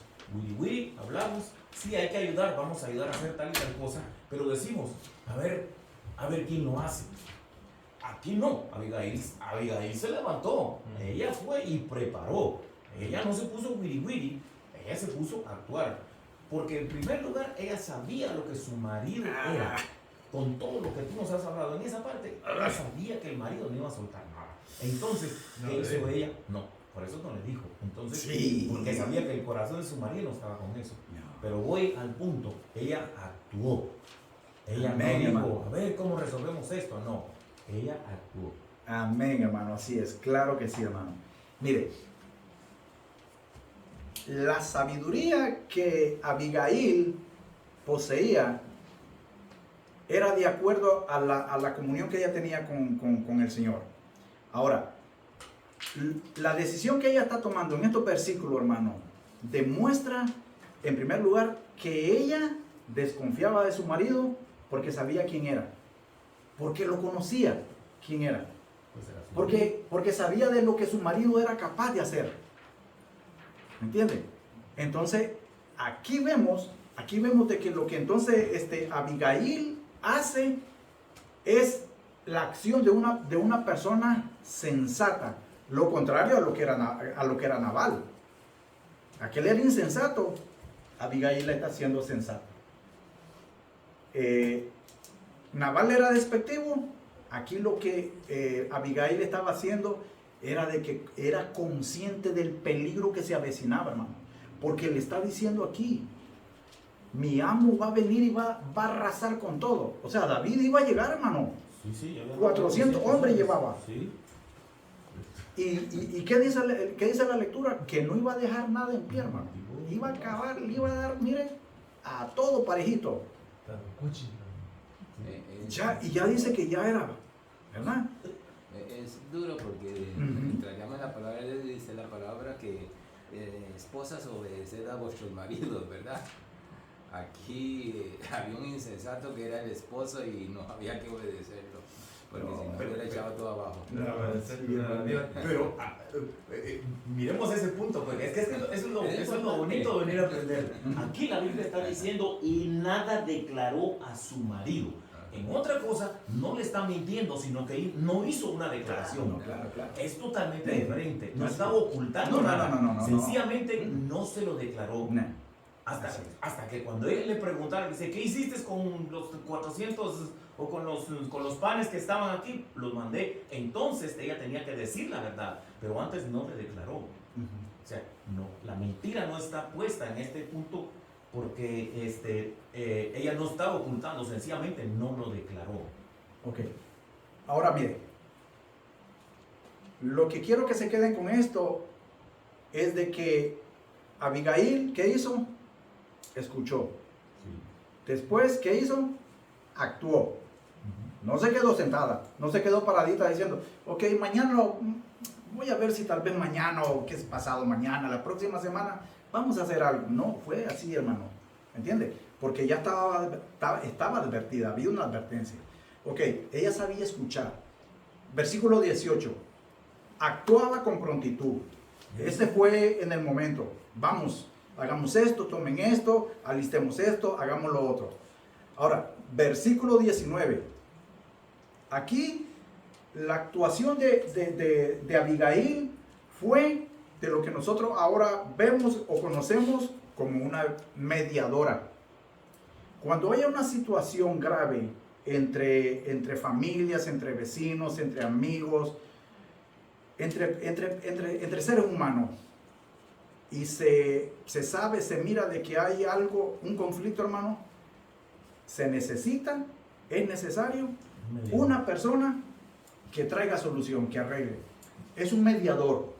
wiri, hablamos, sí hay que ayudar, vamos a ayudar a hacer tal y tal cosa, pero decimos, a ver quién lo hace. Aquí no, Abigail se levantó, ella fue y preparó. Ella no se puso wiri, ella se puso a actuar. Porque en primer lugar, ella sabía lo que su marido era. Con todo lo que tú nos has hablado en esa parte, ella sabía que el marido no iba a soltar nada. Entonces, ¿qué hizo ella? No, por eso no le dijo. Entonces, Sí. porque sabía que el corazón de su marido no estaba con eso. Pero voy al punto, ella actuó. Ella Amén, no dijo, hermano. a ver cómo resolvemos esto. No, ella actuó. Amén, hermano, así es, claro que sí, hermano. Mire, la sabiduría que Abigail poseía era de acuerdo a la comunión que ella tenía con el Señor. Ahora, la decisión que ella está tomando en estos versículos, hermano, demuestra, en primer lugar, que ella desconfiaba de su marido porque sabía quién era, porque lo conocía quién era, porque sabía de lo que su marido era capaz de hacer. ¿Me entiende? Entonces, aquí vemos de que lo que entonces Abigail hace es la acción de una persona sensata, lo contrario a lo que era Nabal. Aquel era insensato, Abigail está siendo sensata. Nabal era despectivo, aquí lo que Abigail estaba haciendo era de que era consciente del peligro que se avecinaba, hermano, porque le está diciendo aquí, mi amo va a venir y va a arrasar con todo. O sea, David iba a llegar, hermano. Sí, 400 hombres llevaba. Sí. ¿Y qué dice la lectura? Que no iba a dejar nada en pie, hermano. Iba a acabar, le iba a dar, mire, a todo parejito. Ya dice que ya era, ¿verdad? Es duro porque entraríamos en la palabra de Dios, dice la palabra que esposas obedeced a vuestros maridos, ¿verdad? Aquí había un insensato que era el esposo y no había que obedecerlo, porque si no hubiera echado todo abajo. Pero miremos ese punto, porque es que eso es lo bonito de venir a aprender. Aquí la Biblia está diciendo, y nada declaró a su marido. En otra cosa, no le está mintiendo, sino que no hizo una declaración. Claro. Es totalmente diferente. No estaba ocultando nada. No. Sencillamente no se lo declaró. No. Hasta que cuando él le preguntaron, dice, ¿qué hiciste con los 400 o con los panes que estaban aquí? Los mandé. Entonces ella tenía que decir la verdad, pero antes no le declaró. O sea, no, la mentira no está puesta en este punto porque ella no estaba ocultando, sencillamente no lo declaró. Ok. Ahora mire, lo que quiero que se queden con esto es de que Abigail, ¿qué hizo? Escuchó. Después, ¿qué hizo? Actuó. No se quedó sentada, no se quedó paradita diciendo, ok, mañana voy a ver si tal vez mañana o qué es pasado mañana, la próxima semana vamos a hacer algo. No fue así, hermano. ¿Entiende? Porque ya estaba advertida, había una advertencia. Ok, ella sabía escuchar. Versículo 18. Actuaba con prontitud. Este fue en el momento. Vamos, hagamos esto, tomen esto, alistemos esto, hagamos lo otro. Ahora, versículo 19. Aquí la actuación de Abigail fue de lo que nosotros ahora vemos o conocemos como una mediadora. Cuando haya una situación grave entre familias, entre vecinos, entre amigos, entre seres humanos, y se sabe, se mira de que hay algo, un conflicto, hermano, se necesita, es necesario una persona que traiga solución, que arregle. Es un mediador.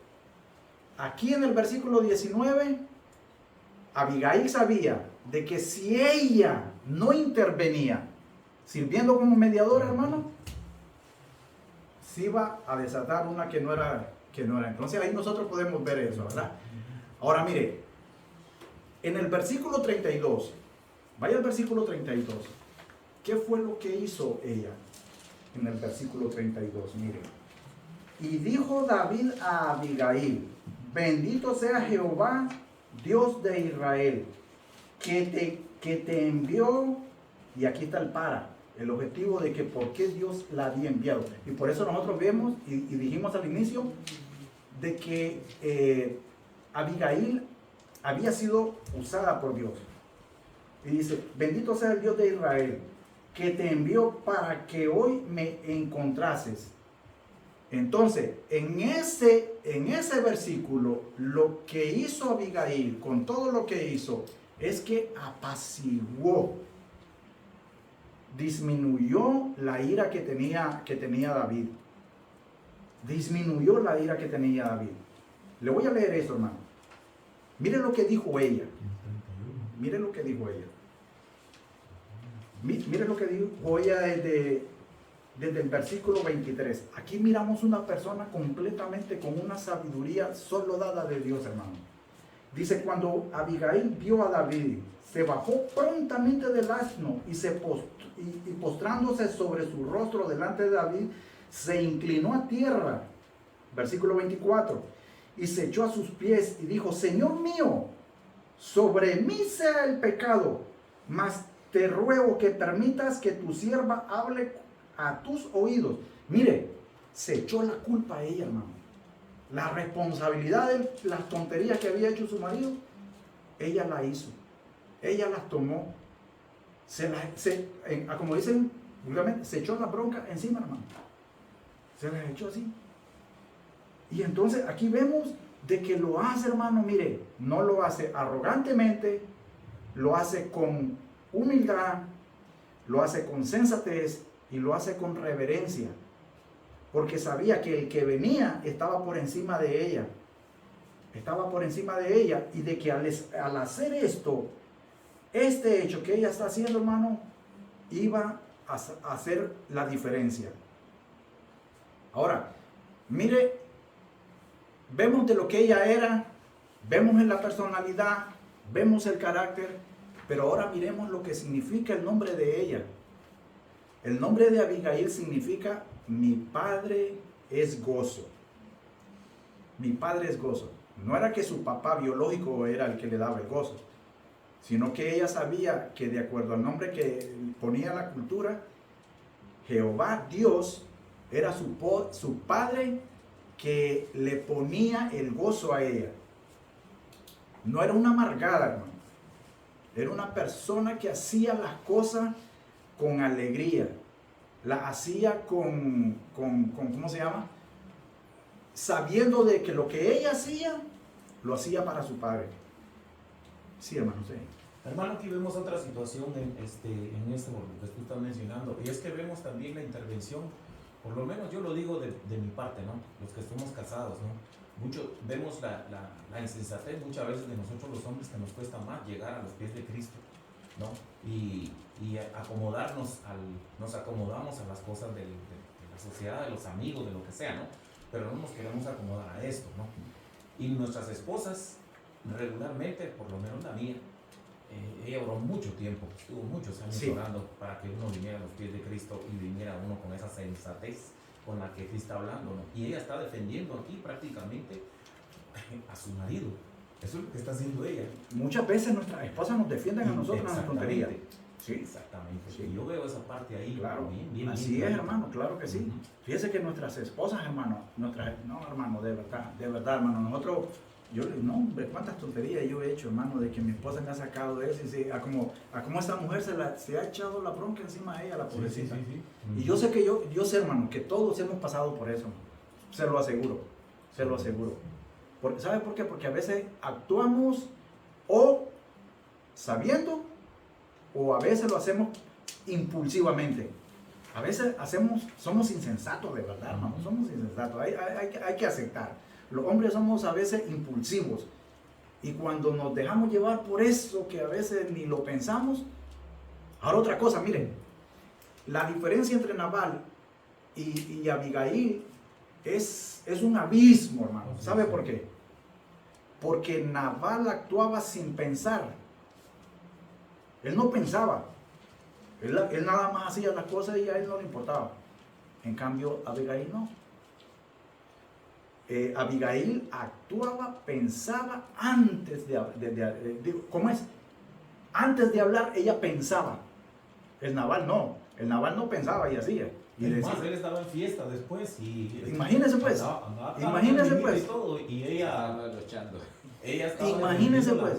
Aquí en el versículo 19, Abigail sabía de que si ella no intervenía, sirviendo como mediadora, hermano, se iba a desatar una que no era. Entonces ahí nosotros podemos ver eso, ¿verdad? Ahora mire, en el versículo 32, vaya al versículo 32, ¿qué fue lo que hizo ella? En el versículo 32, mire. Y dijo David a Abigail: bendito sea Jehová, Dios de Israel, que te envió. Y aquí está el objetivo de que por qué Dios la había enviado. Y por eso nosotros vemos y dijimos al inicio de que Abigail había sido usada por Dios. Y dice: bendito sea el Dios de Israel, que te envió para que hoy me encontrases. Entonces, en ese versículo, lo que hizo Abigail, con todo lo que hizo, es que apaciguó, disminuyó la ira que tenía David. Disminuyó la ira que tenía David. Le voy a leer esto, hermano. Mire lo que dijo ella. Mire lo que dijo ella. Mire lo que dijo ella desde el versículo 23. Aquí miramos una persona completamente con una sabiduría solo dada de Dios, hermano. Dice: cuando Abigail vio a David, se bajó prontamente del asno y postrándose sobre su rostro delante de David, se inclinó a tierra. Versículo 24. Y se echó a sus pies y dijo: Señor mío, sobre mí sea el pecado, mas te ruego que permitas que tu sierva hable a tus oídos. Mire, se echó la culpa a ella, hermano. La responsabilidad de las tonterías que había hecho su marido, ella la hizo. Ella las tomó. Como dicen vulgarmente, se echó la bronca encima, hermano. Se las echó así. Y entonces aquí vemos de que lo hace, hermano, mire, no lo hace arrogantemente, lo hace con humildad, lo hace con sensatez y lo hace con reverencia, porque sabía que el que venía estaba por encima de ella, y de que al hacer esto, este hecho que ella está haciendo, hermano, iba a hacer la diferencia. Ahora, mire, vemos de lo que ella era, vemos en la personalidad, vemos el carácter, pero ahora miremos lo que significa el nombre de ella. El nombre de Abigail significa: mi padre es gozo. Mi padre es gozo. No era que su papá biológico era el que le daba el gozo, sino que ella sabía que de acuerdo al nombre que ponía la cultura, Jehová Dios era su padre que le ponía el gozo a ella. No era una amargada, hermano. Era una persona que hacía las cosas con alegría. La hacía con ¿cómo se llama? Sabiendo de que lo que ella hacía, lo hacía para su padre. Sí, hermano, sí. Hermano, aquí vemos otra situación en lo que tú estás mencionando, y es que vemos también la intervención, por lo menos yo lo digo de mi parte, ¿no? Los que estamos casados, ¿no? Vemos la insensatez muchas veces de nosotros los hombres, que nos cuesta más llegar a los pies de Cristo, ¿no? Y nos acomodamos a las cosas de la sociedad, de los amigos, de lo que sea, ¿no? Pero no nos queremos acomodar a esto, ¿no? Y nuestras esposas regularmente, por lo menos la mía, ella oró mucho tiempo, estuvo muchos años Sí. orando para que uno viniera a los pies de Cristo y viniera uno con esa sensatez con la que aquí está hablando, ¿no? Y ella está defendiendo aquí prácticamente a su marido. Eso es lo que está haciendo ella. Muchas veces nuestras esposas nos defienden a nosotros en la tontería. Exactamente. Sí, Exactamente. Sí. Y yo veo esa parte ahí. claro. Bien, Así bien es, clarita. hermano, claro que sí. Ujú. Fíjese que nuestras esposas, hermano, no, hermano, de verdad, hermano, nosotros, yo no, hombre, cuántas tonterías yo he hecho, hermano, de que mi esposa me ha sacado de eso y a como esa mujer se ha echado la bronca encima de ella, la pobrecita. Sí. Y yo sé yo sé, hermano, que todos hemos pasado por eso, se lo aseguro, ¿Sabe por qué? Porque a veces actuamos o sabiendo o a veces lo hacemos impulsivamente. A veces somos insensatos de verdad, hermano, somos insensatos, hay que aceptar. Los hombres somos a veces impulsivos y cuando nos dejamos llevar por eso que a veces ni lo pensamos. Ahora otra cosa, miren, la diferencia entre Nabal y Abigail es un abismo, hermano. ¿Sabe por qué? Porque Nabal actuaba sin pensar. Él no pensaba. Él nada más hacía las cosas y a él no le importaba. En cambio, Abigail no. Abigail actuaba, pensaba antes ¿cómo es? Antes de hablar, ella pensaba. El Nabal no pensaba y hacía. Y Es decía, más, él estaba en fiesta después y... Imagínese pues, imagínese pues. Y ella Estaba luchando. estaba... Imagínense defendiendo pues.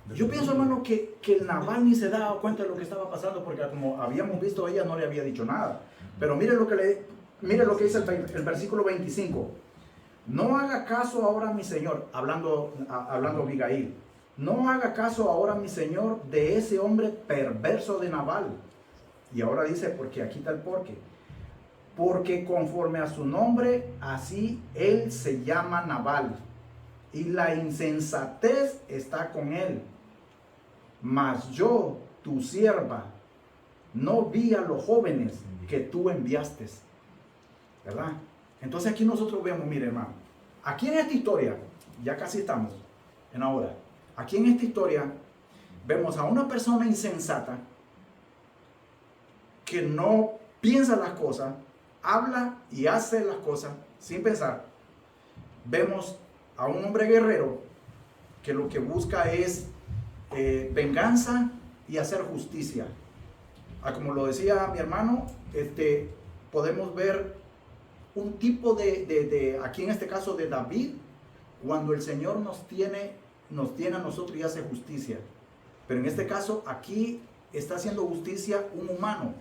la- Yo pienso, hermano, que el Nabal ni se daba cuenta de lo que estaba pasando, porque como habíamos visto, ella no le había dicho nada. Pero mire lo que dice el versículo 25. No haga caso ahora, mi señor, hablando Abigail, no haga caso ahora, mi señor, de ese hombre perverso de Nabal. Y ahora dice, porque aquí está el porqué. Porque conforme a su nombre, así él se llama Nabal, y la insensatez está con él. Mas yo, tu sierva, no vi a los jóvenes que tú enviaste. ¿Verdad? Entonces aquí nosotros vemos, mire hermano, aquí en esta historia, ya casi estamos en ahora, aquí en esta historia vemos a una persona insensata que no piensa las cosas, habla y hace las cosas sin pensar. Vemos a un hombre guerrero que lo que busca es venganza y hacer justicia. Como lo decía mi hermano, podemos ver un tipo de aquí en este caso de David, cuando el Señor nos tiene a nosotros y hace justicia. Pero en este caso aquí está haciendo justicia un humano,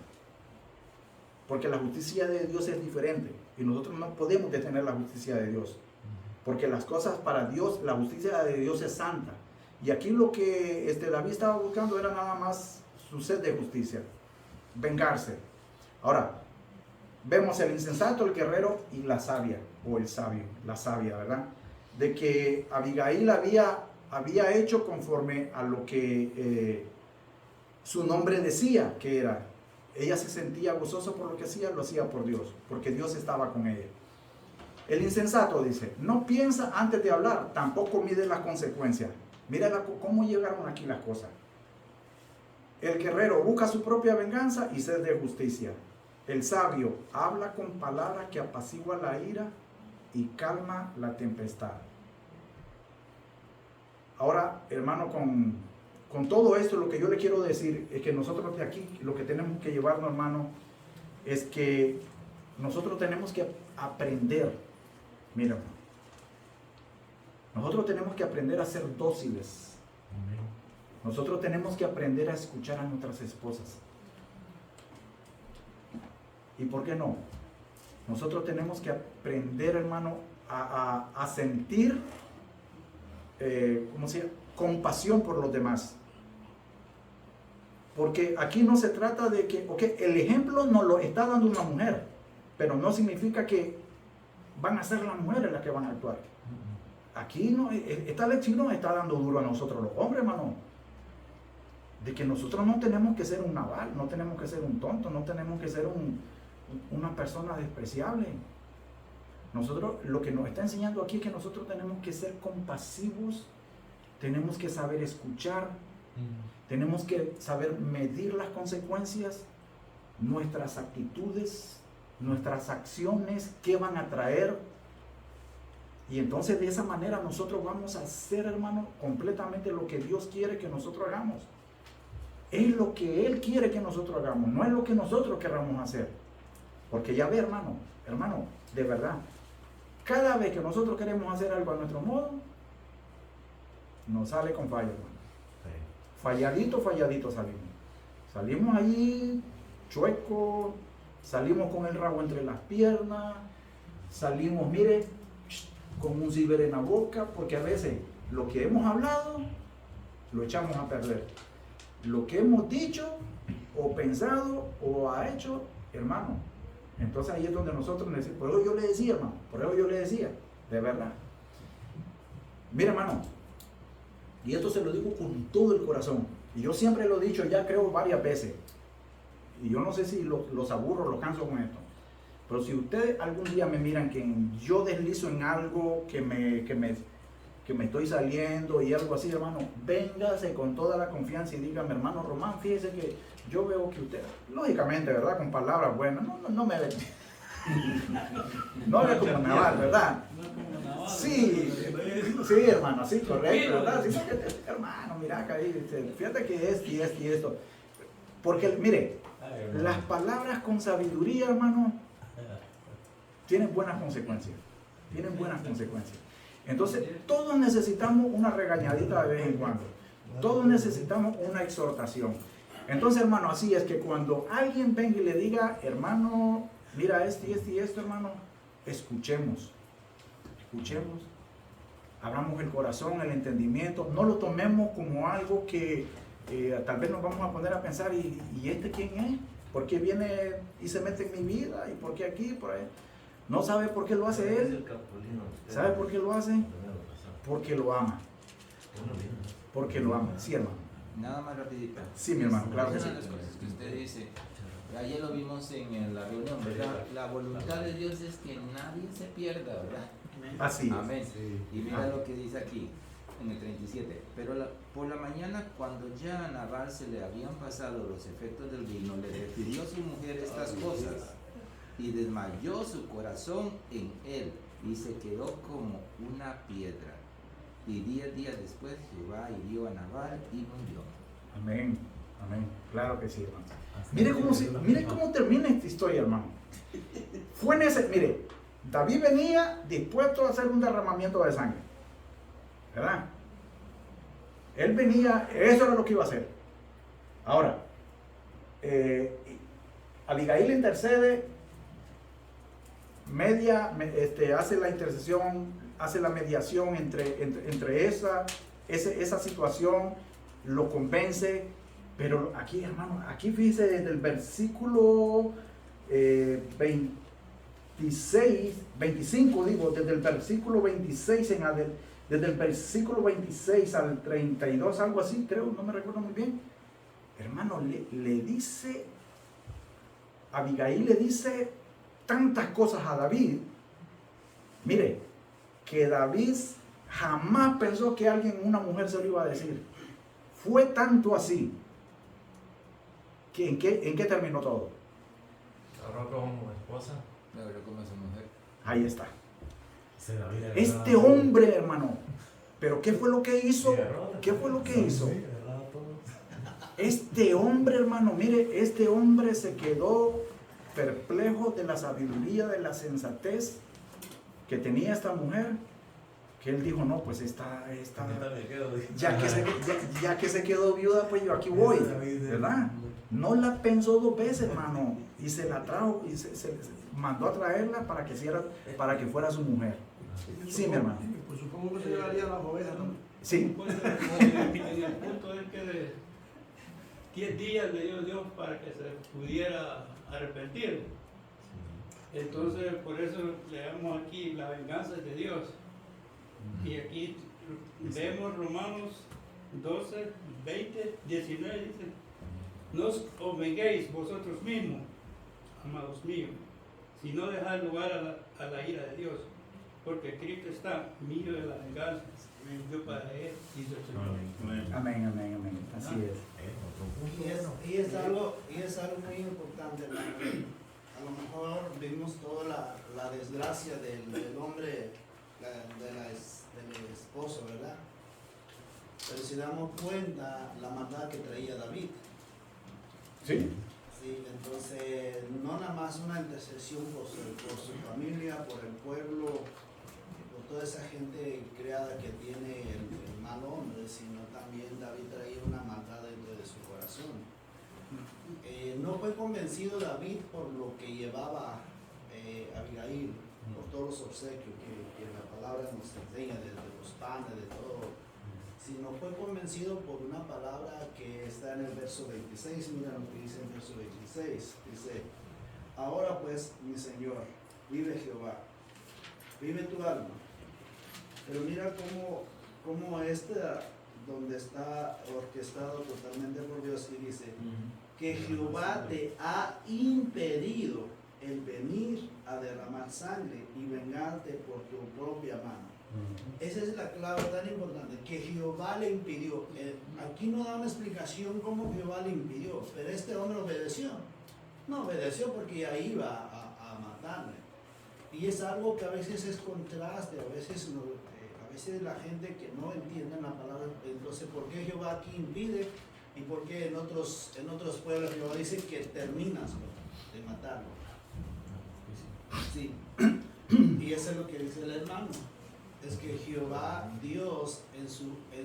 porque la justicia de Dios es diferente y nosotros no podemos detener la justicia de Dios, porque las cosas para Dios, la justicia de Dios es santa. Y aquí lo que David estaba buscando era nada más su sed de justicia, vengarse. Ahora, vemos el insensato, el guerrero y la sabia, o el sabio, la sabia, ¿verdad? De que Abigail había hecho conforme a lo que su nombre decía que era. Ella se sentía gozosa por lo que hacía, lo hacía por Dios, porque Dios estaba con ella. El insensato dice, no piensa antes de hablar, tampoco mide las consecuencias. Mira cómo llegaron aquí las cosas. El guerrero busca su propia venganza y sed de justicia. El sabio habla con palabras que apacigua la ira y calma la tempestad. Ahora, hermano, con todo esto, lo que yo le quiero decir es que nosotros de aquí, lo que tenemos que llevarnos, hermano, es que nosotros tenemos que aprender. Mira, nosotros tenemos que aprender a ser dóciles. Nosotros tenemos que aprender a escuchar a nuestras esposas. ¿Y por qué no? Nosotros tenemos que aprender, hermano, a sentir compasión por los demás. Porque aquí no se trata de que, el ejemplo nos lo está dando una mujer, pero no significa que van a ser las mujeres las que van a actuar. Aquí no, esta lección nos está dando duro a nosotros los hombres, hermano. De que nosotros no tenemos que ser un Nabal, no tenemos que ser un tonto, no tenemos que ser una persona despreciable. Nosotros, lo que nos está enseñando aquí es que nosotros tenemos que ser compasivos, tenemos que saber escuchar, tenemos que saber medir las consecuencias, nuestras actitudes, nuestras acciones, qué van a traer. Y entonces de esa manera nosotros vamos a hacer, hermano, completamente lo que Dios quiere que nosotros hagamos. Es lo que Él quiere que nosotros hagamos, no es lo que nosotros queramos hacer. Porque ya ve, hermano, de verdad, cada vez que nosotros queremos hacer algo a nuestro modo, nos sale con fallo, hermano. Falladito salimos. Salimos ahí chueco, salimos con el rabo entre las piernas, salimos, mire, con un ciber en la boca, porque a veces lo que hemos hablado lo echamos a perder. Lo que hemos dicho o pensado o ha hecho, hermano, entonces ahí es donde nosotros necesitamos. Por eso yo le decía, hermano, de verdad. Mira, hermano, y esto se lo digo con todo el corazón, y yo siempre lo he dicho, ya creo varias veces, y yo no sé si los aburro, los canso con esto, pero si ustedes algún día me miran que yo deslizo en algo, que me estoy saliendo y algo así, hermano, véngase con toda la confianza y dígame, hermano Román, fíjese que yo veo que usted, lógicamente, ¿verdad? Con palabras buenas, no me ve. No ve como Naval, ¿verdad? Sí, hermano, sí, correcto, ¿verdad? Sí, hermano, mira acá ahí, fíjate que y esto. Porque, mire, las palabras con sabiduría, hermano, tienen buenas consecuencias. Entonces, todos necesitamos una regañadita de vez en cuando. Todos necesitamos una exhortación. Entonces, hermano, así es que cuando alguien venga y le diga, hermano, mira esto y esto, hermano, escuchemos. Abramos el corazón, el entendimiento. No lo tomemos como algo que tal vez nos vamos a poner a pensar, ¿y este quién es? ¿Por qué viene y se mete en mi vida? ¿Y por qué aquí, por ahí? No sabe por qué lo hace él. ¿Sabe por qué lo hace? Porque lo ama. Sí, hermano. Nada más rapidito. Sí, mi hermano, claro que Una sí. de las cosas que usted dice, ayer lo vimos en la reunión, ¿verdad? La voluntad de Dios es que nadie se pierda, ¿verdad? Así es. Amén. Y mira lo que dice aquí, en el 37. Pero por la mañana, cuando ya a Nabal se le habían pasado los efectos del vino, le refirió a su mujer estas cosas, y desmayó su corazón en él, y se quedó como una piedra. Y 10 días después Jehová hirió a Nabal y murió. Amén. Claro que sí, hermano. Mire cómo termina esta historia, hermano. Mire, David venía dispuesto a hacer un derramamiento de sangre, ¿verdad? Él venía, eso era lo que iba a hacer. Ahora, Abigail intercede, hace la intercesión, hace la mediación entre esa situación, lo convence, pero aquí, hermano, aquí fíjese desde el versículo 25, desde el versículo 26 desde el versículo 26 al 32, algo así, creo, no me recuerdo muy bien. Hermano, le dice, Abigail le dice tantas cosas a David, mire, que David jamás pensó que una mujer se lo iba a decir. Fue tanto así, que ¿en qué terminó todo? Ahora como esposa. Pero como su mujer. Ahí está. Este hombre, hermano, pero ¿qué fue lo que hizo? ¿Qué fue lo que hizo? Este hombre, hermano, mire, este hombre se quedó perplejo de la sabiduría, de la sensatez que tenía esta mujer, que él dijo, no, pues ya que se quedó viuda, pues yo aquí voy, ¿verdad? No la pensó 2 veces, hermano, y se la trajo y se mandó a traerla para que fuera su mujer. Sí, mi hermano. Pues supongo que se llevaría las ovejas, ¿no? Sí. Pues, en el punto es que de 10 días le dio Dios para que se pudiera arrepentir. Entonces, por eso leemos aquí, la venganza es de Dios. Y aquí vemos Romanos 12, 20, 19, dice, no os venguéis vosotros mismos, amados míos, sino dejad lugar a la ira de Dios, porque escrito está, mío de la venganza, Fue para él, hizo el Señor. Amén, amén, amén. Así es. Y es algo muy importante, hermano. A lo mejor vimos toda la desgracia del hombre, del esposo, ¿verdad? Pero si damos cuenta la maldad que traía David. Sí. Sí, entonces no nada más una intercesión por su familia, por el pueblo, por toda esa gente creada que tiene el mal hombre, sino también David traía una maldad dentro de su corazón. No fue convencido David por lo que llevaba Abigail, por todos los obsequios que la palabra nos enseña, desde los panes, de todo, sino fue convencido por una palabra que está en el verso 26. Mira lo que dice el verso 26. Dice: ahora pues, mi Señor, vive Jehová, vive tu alma. Pero mira cómo donde está orquestado totalmente por Dios, y dice que Jehová te ha impedido el venir a derramar sangre y vengarte por tu propia mano. Esa es la clave tan importante, que Jehová le impidió. Aquí no da una explicación cómo Jehová le impidió, pero este hombre obedeció. No obedeció porque ya iba a matarle. Y es algo que a veces es contraste, a veces la gente que no entiende la palabra, entonces ¿por qué Jehová aquí impide? Y por qué en otros pueblos Jehová dice que terminas de matarlo. Sí. Y eso es lo que dice el hermano. Es que Jehová, Dios, en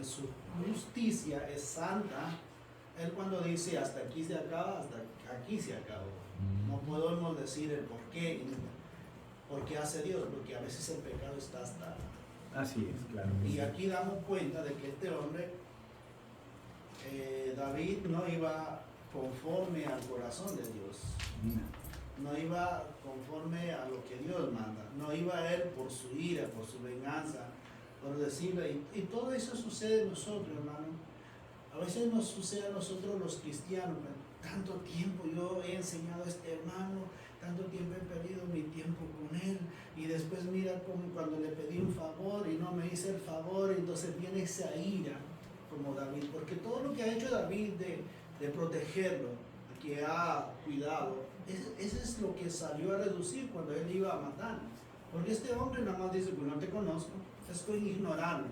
su justicia es santa. Él cuando dice hasta aquí se acaba, hasta aquí se acabó. No podemos decir el por qué. ¿Por qué hace Dios? Porque a veces el pecado está hasta... Así es, claro. Y aquí damos cuenta de que este hombre, David, no iba conforme al corazón de Dios. No iba conforme a lo que Dios manda. No iba él por su ira, por su venganza, por decirle. Y todo eso sucede en nosotros, hermano. A veces nos sucede a nosotros los cristianos. Tanto tiempo yo he enseñado a este hermano, tanto tiempo he perdido mi tiempo con él, y después mira como cuando le pedí un favor y no me hice el favor, entonces viene esa ira como David, porque todo lo que ha hecho David de protegerlo, que ha cuidado, eso es lo que salió a reducir cuando él iba a matar. Porque este hombre nada más dice: pues no te conozco, estoy ignorando.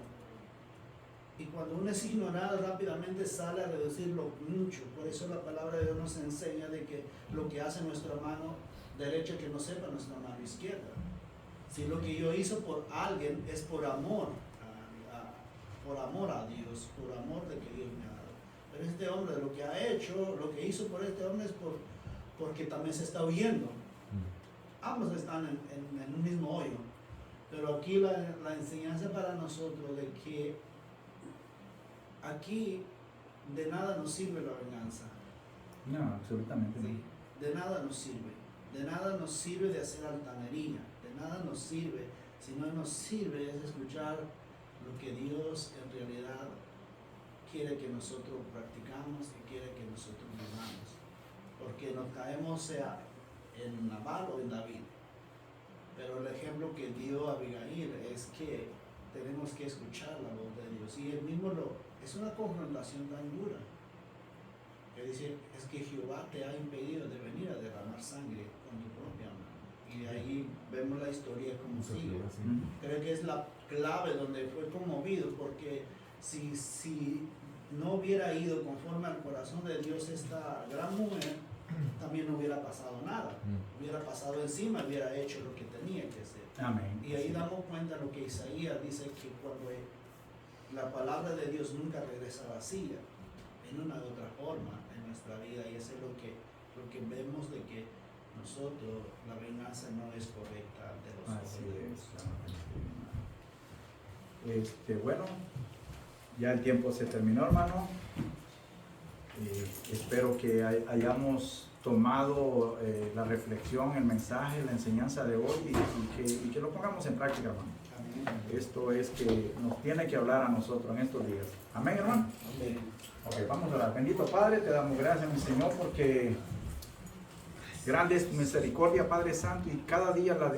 Y cuando uno es ignorado, rápidamente sale a reducirlo mucho. Por eso la palabra de Dios nos enseña de que lo que hace nuestra mano derecha, que no sepa nuestra mano izquierda. Si lo que yo hice por alguien es por amor, por amor a Dios, por amor de que Dios me ha dado. Pero este hombre, lo que ha hecho, lo que hizo por este hombre es porque también se está huyendo. Ambos están en un mismo hoyo. Pero aquí la enseñanza para nosotros de que aquí de nada nos sirve la venganza. No, absolutamente no. Sí, de nada nos sirve. De nada nos sirve de hacer altanería. De nada nos sirve. Si no nos sirve es escuchar lo que Dios en realidad quiere que nosotros practicamos y quiere que nosotros vivamos. Porque nos caemos sea en Nabal o en David. Pero el ejemplo que dio Abigail es que tenemos que escuchar la voz de Dios. Y él mismo es una confrontación tan dura. Que dice, es que Jehová te ha impedido de venir a derramar sangre con tu propia mano. Y de ahí vemos la historia como sigue. Creo que es la clave donde fue conmovido, porque si no hubiera ido conforme al corazón de Dios esta gran mujer, también no hubiera pasado nada. Hubiera pasado encima, hubiera hecho lo que tenía que hacer. Amén. Y ahí damos cuenta de lo que Isaías dice, que cuando la palabra de Dios nunca regresa vacía, en una u otra forma en nuestra vida, y eso es lo que vemos de que nosotros, la venganza no es correcta ante los ojos de Dios. Bueno, ya el tiempo se terminó, hermano. Espero que hayamos tomado la reflexión, el mensaje, la enseñanza de hoy y que lo pongamos en práctica, hermano. Amén. Esto es que nos tiene que hablar a nosotros en estos días. Amén, hermano. Amén. Ok, vamos a orar. Bendito Padre, te damos gracias, mi Señor, porque grande es tu misericordia, Padre Santo, y cada día la